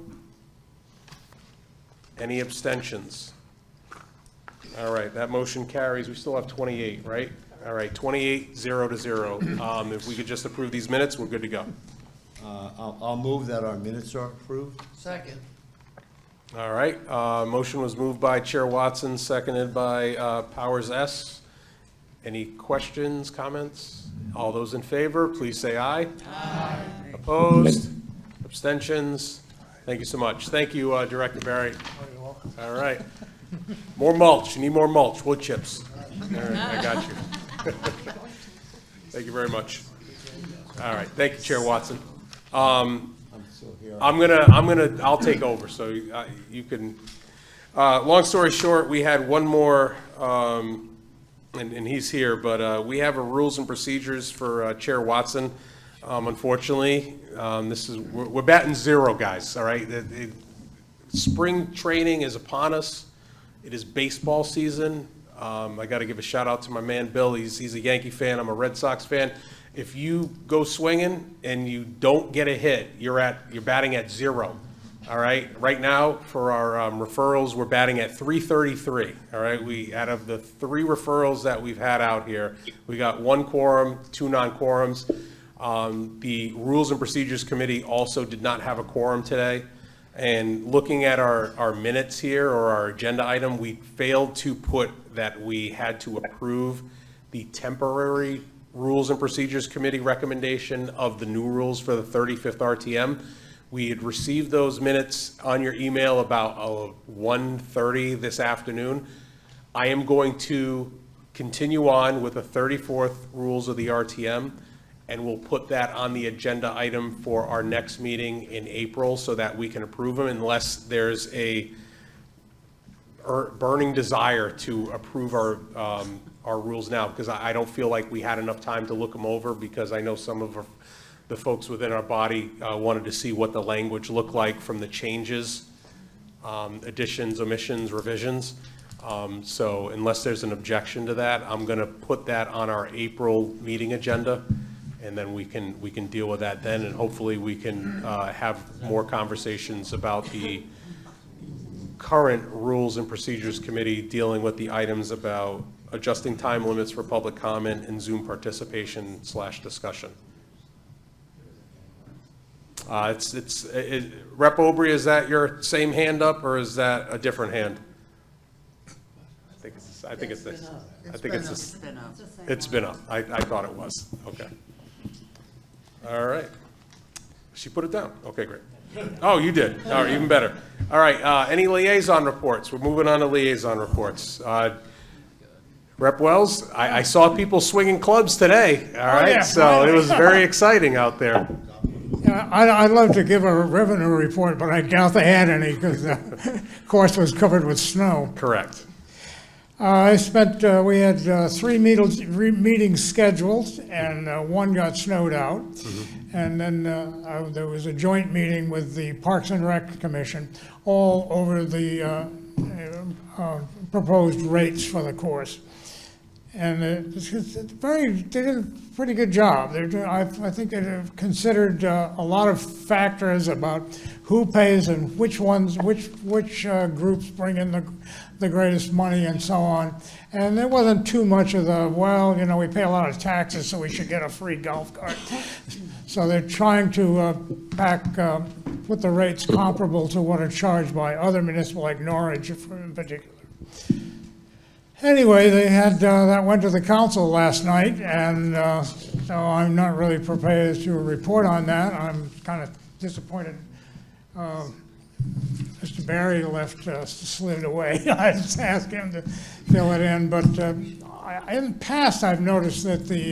Any abstentions? All right, that motion carries. We still have 28, right? All right, 28, 0-0. If we could just approve these minutes, we're good to go. I'll move that our minutes are approved. Second. All right, motion was moved by Chair Watson, seconded by Powers S. Any questions, comments? All those in favor, please say aye. Aye. Opposed? Abstentions? Thank you so much. Thank you, Director Barry. All right. More mulch. You need more mulch. Wood chips. All right, I got you. Thank you very much. All right, thank you, Chair Watson. I'll take over, so you can, long story short, we had one more, and he's here, but we have a rules and procedures for Chair Watson. Unfortunately, we're batting zero, guys, all right? Spring training is upon us. It is baseball season. I got to give a shout out to my man Bill. He's a Yankee fan. I'm a Red Sox fan. If you go swinging and you don't get a hit, you're batting at zero. All right. Right now, for our referrals, we're batting at 333. All right. Out of the 3 referrals that we've had out here, we got 1 quorum, 2 non-quorums. The Rules and Procedures Committee also did not have a quorum today. And looking at our minutes here, or our agenda item, we failed to put that we had to approve the temporary Rules and Procedures Committee recommendation of the new rules for the 35th RTM. We had received those minutes on your email about 1:30 this afternoon. I am going to continue on with the 34th rules of the RTM, and we'll put that on the agenda item for our next meeting in April so that we can approve them, unless there's a burning desire to approve our rules now, because I don't feel like we had enough time to look them over, because I know some of the folks within our body wanted to see what the language looked like from the changes, additions, omissions, revisions. So unless there's an objection to that, I'm going to put that on our April meeting agenda, and then we can deal with that then, and hopefully we can have more conversations about the current Rules and Procedures Committee dealing with the items about adjusting time limits for public comment and Zoom participation / discussion. Rep. Obry, is that your same hand up, or is that a different hand? I think it's this. I think it's this. It's been up. I thought it was. Okay. All right. She put it down. Okay, great. Oh, you did. All right, even better. All right, any liaison reports? We're moving on to liaison reports. Rep. Wells, I saw people swinging clubs today, all right? Yeah, so it was very exciting out there. I'd love to give a revenue report, but I doubt they had any, because the course was covered with snow. Correct. We had 3 meetings scheduled, and 1 got snowed out. And then there was a joint meeting with the Parks and Rec Commission, all over the proposed rates for the course. And they did a pretty good job. I think they considered a lot of factors about who pays and which groups bring in the greatest money and so on. And there wasn't too much of we pay a lot of taxes, so we should get a free golf cart. So they're trying to put the rates comparable to what are charged by other municipal, like Norwich in particular. Anyway, they had that went to the council last night, and so I'm not really prepared to report on that. I'm kind of disappointed. Mr. Barry slid away. I just asked him to fill it in, but in the past I've noticed that they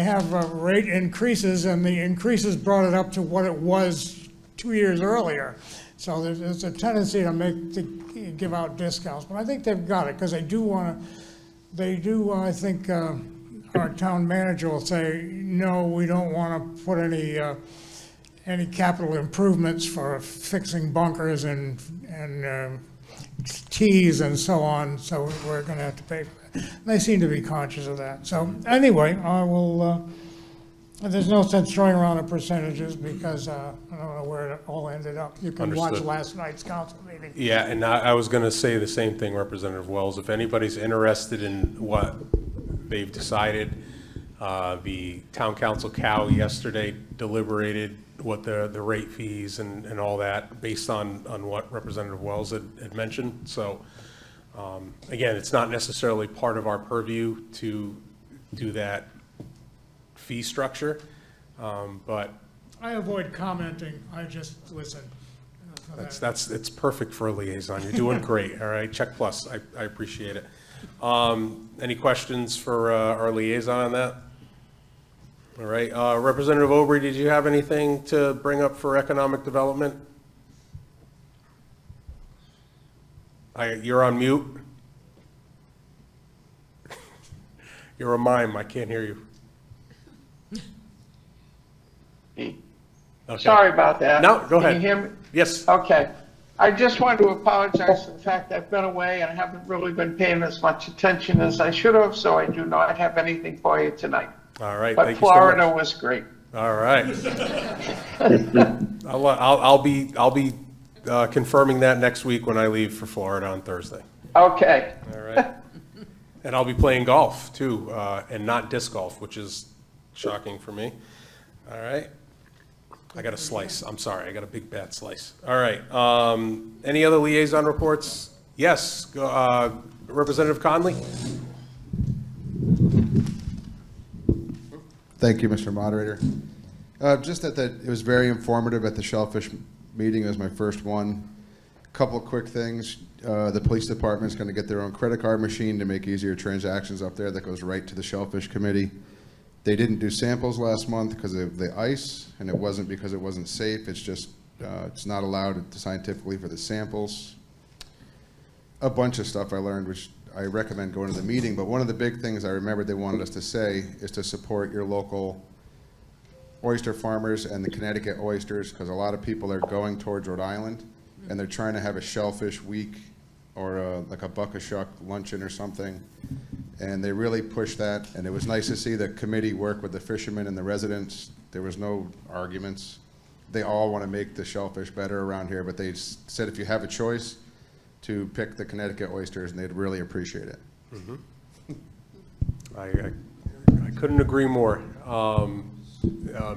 have rate increases, and the increases brought it up to what it was 2 years earlier. So there's a tendency to give out discounts, but I think they've got it, because I think our town manager will say, no, we don't want to put any capital improvements for fixing bunkers and tees and so on, so we're going to have to pay for that. They seem to be conscious of that. So anyway, I will, there's no sense throwing around the percentages, because I don't know where it all ended up. You can watch Understood. last night's council meeting. Yeah, and I was going to say the same thing, Representative Wells. If anybody's interested in what they've decided, the town council COW yesterday deliberated what the rate fees and all that, based on what Representative Wells had mentioned. So again, it's not necessarily part of our purview to do that fee structure, but I avoid commenting, I just listen. it's perfect for a liaison. You're doing great. All right, check plus. I appreciate it. Any questions for our liaison on that? All right, Representative Aubrey, did you have anything to bring up for economic development? You're on mute. You're a mime, I can't hear you. Okay. Sorry about that. No, go ahead. Can you hear me? Yes. Okay. I just wanted to apologize for the fact I've been away and I haven't really been paying as much attention as I should have, so I do not have anything for you tonight. All right, But thank you so much. Florida was great. All right. I'll be confirming that next week when I leave for Florida on Thursday. Okay. All right. And I'll be playing golf too, and not disc golf, which is shocking for me. All right. I got a slice. I'm sorry. I got a big bad slice. All right. Any other liaison reports? Yes. Representative Conley? Thank you, Mr. Moderator. Just that it was very informative at the Shellfish meeting. It was my first one. Couple of quick things. The police department is going to get their own credit card machine to make easier transactions up there that goes right to the Shellfish Committee. They didn't do samples last month because of the ice, and it wasn't because it wasn't safe. It's just it's not allowed scientifically for the samples. A bunch of stuff I learned, which I recommend going to the meeting, but one of the big things I remembered they wanted us to say is to support your local oyster farmers and the Connecticut oysters, because a lot of people are going towards Rhode Island, and they're trying to have a shellfish week or like a buck-a-shuck luncheon or something, and they really pushed that, and it was nice to see the committee work with the fishermen and the residents. There was no arguments. They all want to make the shellfish better around here, but they said if you have a choice to pick the Connecticut oysters, and they'd really appreciate it. Mm-hmm. I couldn't agree more.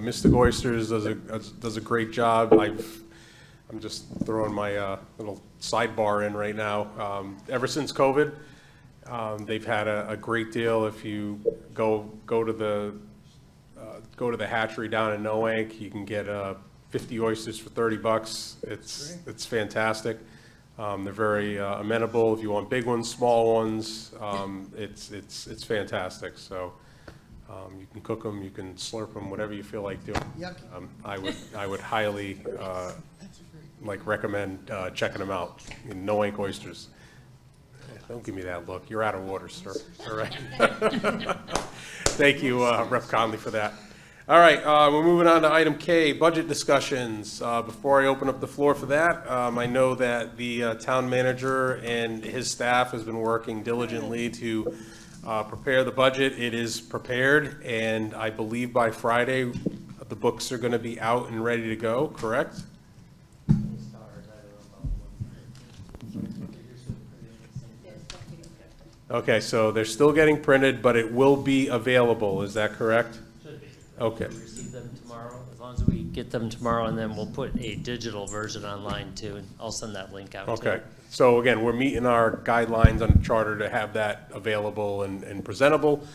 Mystic Oysters does a great job. I'm just throwing my little sidebar in right now. Ever since COVID, they've had a great deal. If you go to the hatchery down in Noank, you can get 50 oysters for $30. It's fantastic. They're very amenable. If you want big ones, small ones, it's fantastic. So you can cook them, you can slurp them, whatever you feel like doing. I would highly recommend checking them out. No ink oysters. Don't give me that look. You're out of water, sir. All right. Thank you, Rep. Conley, for that. All right, we're moving on to item K, budget discussions. Before I open up the floor for that, I know that the town manager and his staff has been working diligently to prepare the budget. It is prepared, and I believe by Friday, the books are going to be out and ready to go, correct? Okay, so they're still getting printed, but it will be available, is that correct? Should be. Okay. We'll receive them tomorrow, as long as we get them tomorrow, and then we'll put a digital version online too, and I'll send that link out too. Okay, so again, we're meeting our guidelines on the charter to have that available and presentable.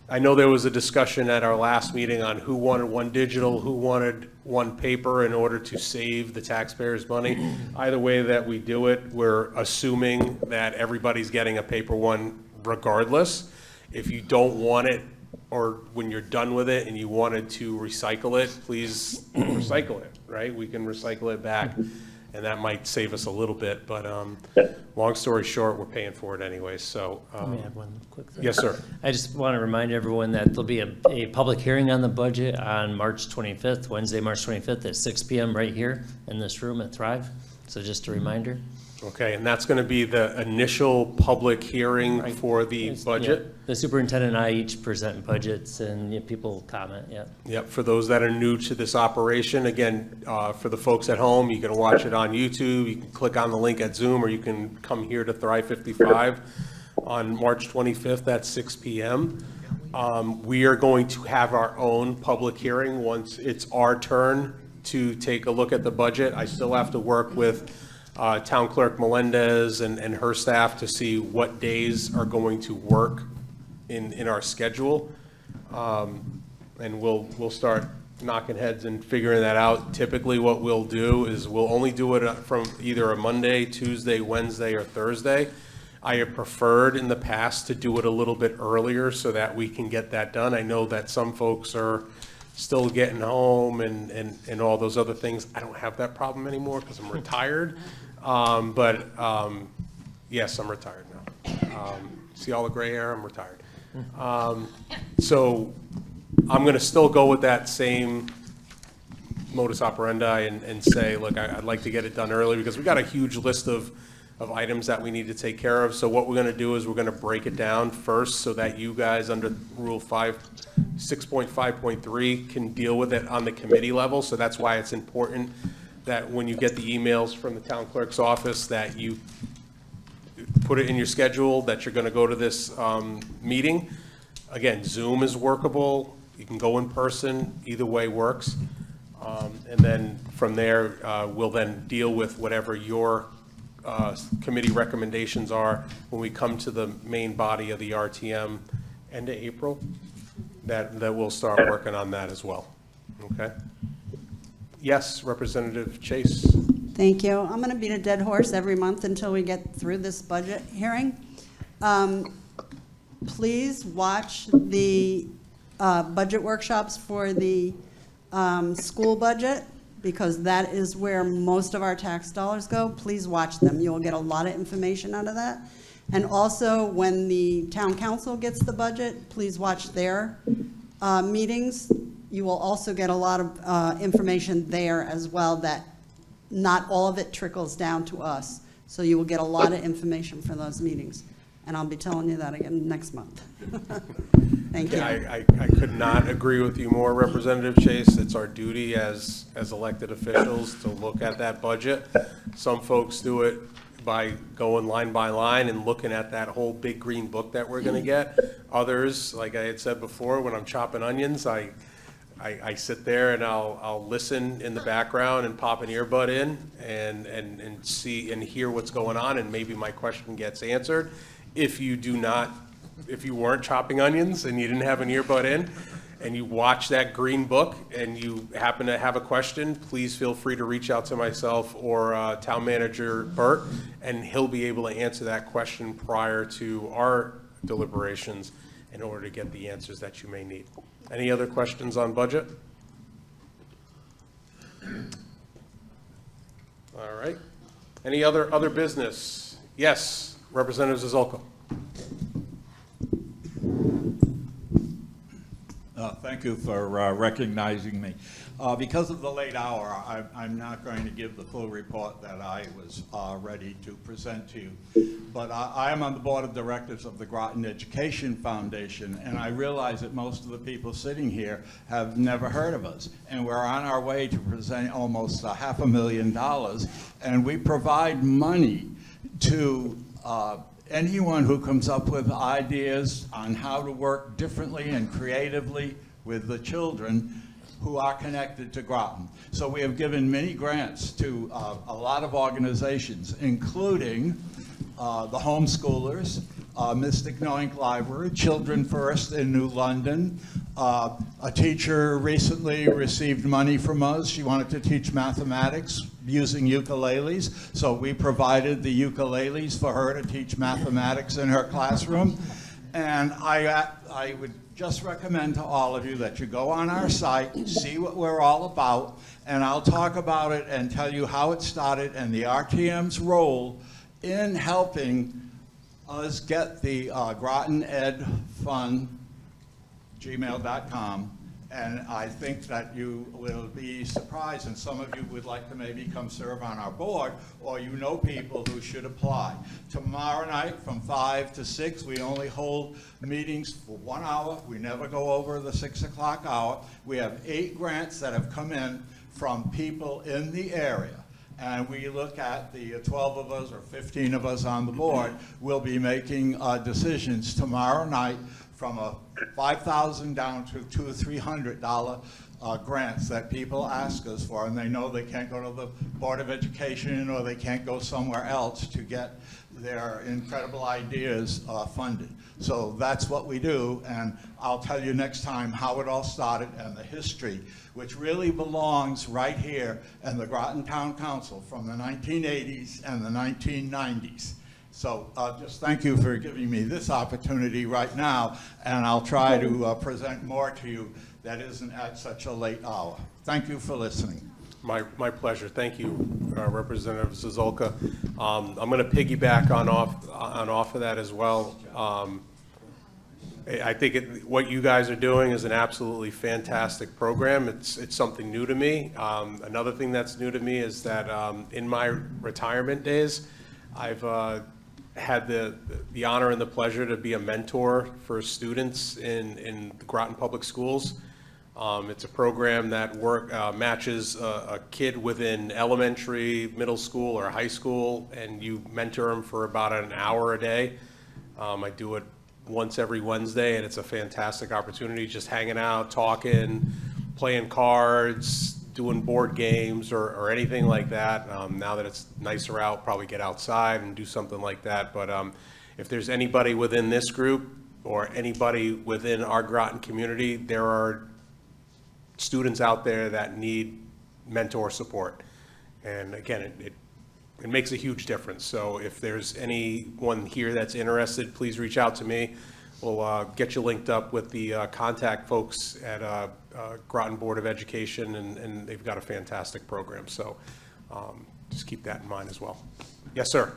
I know there was a discussion at our last meeting on who wanted one digital, who wanted one paper in order to save the taxpayers' money. Either way that we do it, we're assuming that everybody's getting a paper one regardless. If you don't want it, or when you're done with it and you wanted to recycle it, please recycle it, right? We can recycle it back, and that might save us a little bit, but long story short, we're paying for it anyway, so. Let me add one quick thing. Yes, sir. I just want to remind everyone that there'll be a public hearing on the budget on March 25th, Wednesday, March 25th at 6 p.m. right here in this room at Thrive. So just a reminder. Okay, and that's going to be the initial public hearing for the budget? Yeah, the superintendent and I each present budgets, and people comment, yeah. Yep, for those that are new to this operation, again, for the folks at home, you can watch it on YouTube, you can click on the link at Zoom, or you can come here to Thrive 55 on March 25th at 6 p.m. We are going to have our own public hearing once it's our turn to take a look at the budget. I still have to work with Town Clerk Melendez and her staff to see what days are going to work in our schedule. And we'll start knocking heads and figuring that out. Typically what we'll do is we'll only do it from either a Monday, Tuesday, Wednesday, or Thursday. I have preferred in the past to do it a little bit earlier so that we can get that done. I know that some folks are still getting home and all those other things. I don't have that problem anymore because I'm retired. Yes, I'm retired now. See all the gray hair? I'm retired. So I'm going to still go with that same modus operandi and say, look, I'd like to get it done early because we got a huge list of items that we need to take care of. So what we're going to do is we're going to break it down first so that you guys under Rule 6.5.3 can deal with it on the committee level. So that's why it's important that when you get the emails from the town clerk's office that you put it in your schedule that you're going to go to this meeting. Again, Zoom is workable. You can go in person. Either way works. And then from there, we'll then deal with whatever your committee recommendations are when we come to the main body of the RTM end of April, that we'll start working on that as well. Okay? Yes, Representative Chase. Thank you. I'm going to beat a dead horse every month until we get through this budget hearing. Please watch the budget workshops for the school budget, because that is where most of our tax dollars go. Please watch them. You'll get a lot of information out of that. And also, when the town council gets the budget, please watch their meetings. You will also get a lot of information there as well, that not all of it trickles down to us. So you will get a lot of information from those meetings. And I'll be telling you that again next month. Thank you. I could not agree with you more, Representative Chase. It's our duty as elected officials to look at that budget. Some folks do it by going line by line and looking at that whole big green book that we're going to get. Others, like I had said before, when I'm chopping onions, I sit there and I'll listen in the background and pop an earbud in and see and hear what's going on, and maybe my question gets answered. If you weren't chopping onions and you didn't have an earbud in and you watch that green book and you happen to have a question, please feel free to reach out to myself or Town Manager Burt, and he'll be able to answer that question prior to our deliberations in order to get the answers that you may need. Any other questions on budget? All right. Any other business? Yes, Representative Zazulko. Thank you for recognizing me. Because of the late hour, I'm not going to give the full report that I was ready to present to you. But I am on the board of directors of the Groton Education Foundation, and I realize that most of the people sitting here have never heard of us. And we're on our way to present almost $500,000, and we provide money to anyone who comes up with ideas on how to work differently and creatively with the children who are connected to Groton. So we have given many grants to a lot of organizations, including the homeschoolers, Mystic Noink Library, Children First in New London. A teacher recently received money from us. She wanted to teach mathematics using ukuleles, so we provided the ukuleles for her to teach mathematics in her classroom. And I would just recommend to all of you that you go on our site, see what we're all about, and I'll talk about it and tell you how it started and the RTM's role in helping us get the Groton Ed Fund, gmail.com, and I think that you will be surprised, and some of you would like to maybe come serve on our board, or you know people who should apply. Tomorrow night from 5 to 6, we only hold meetings for 1 hour. We never go over the 6 o'clock hour. We have 8 grants that have come in from people in the area. And we look at the 12 of us or 15 of us on the board will be making decisions tomorrow night from a $5,000 down to $200 or $300 grants that people ask us for, and they know they can't go to the Board of Education or they can't go somewhere else to get their incredible ideas funded. So that's what we do, and I'll tell you next time how it all started and the history, which really belongs right here in the Groton Town Council from the 1980s and the 1990s. So just thank you for giving me this opportunity right now, and I'll try to present more to you that isn't at such a late hour. Thank you for listening. My pleasure. Thank you, Representative Zazulka. I'm going to piggyback on off of that as well. I think what you guys are doing is an absolutely fantastic program. It's something new to me. Another thing that's new to me is that in my retirement days, I've had the honor and the pleasure to be a mentor for students in the Groton Public Schools. It's a program that matches a kid within elementary, middle school, or high school, and you mentor them for about an hour a day. I do it once every Wednesday, and it's a fantastic opportunity, just hanging out, talking, playing cards, doing board games, or anything like that. Now that it's nicer out, probably get outside and do something like that. But if there's anybody within this group or anybody within our Groton community, there are students out there that need mentor support. And again, it makes a huge difference. So if there's anyone here that's interested, please reach out to me. We'll get you linked up with the contact folks at Groton Board of Education, and they've got a fantastic program. So just keep that in mind as well. Yes, sir.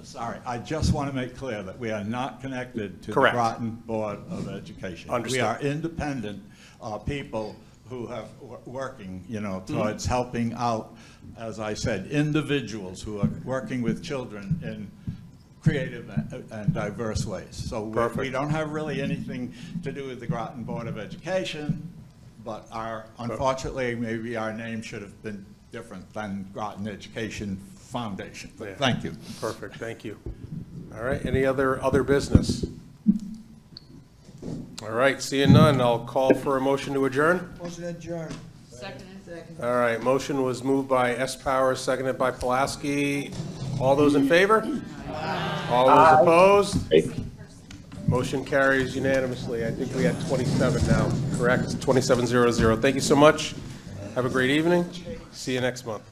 Sorry, I just want to make clear that we are not connected to Correct. the Groton Board of Education. Understood. We are independent people who have working, towards helping out, as I said, individuals who are working with children in creative and diverse ways. So we don't have really anything to do with the Groton Board of Education, but unfortunately, maybe our name should have been different than Groton Education Foundation. But thank you. Perfect, thank you. All right, any other business? All right, seeing none, I'll call for a motion to adjourn. Motion adjourned. Second. All right, motion was moved by S. Powers, seconded by Pulaski. All those in favor? All those opposed? Motion carries unanimously. I think we had 27 now, correct? 27-0-0. Thank you so much. Have a great evening. See you next month.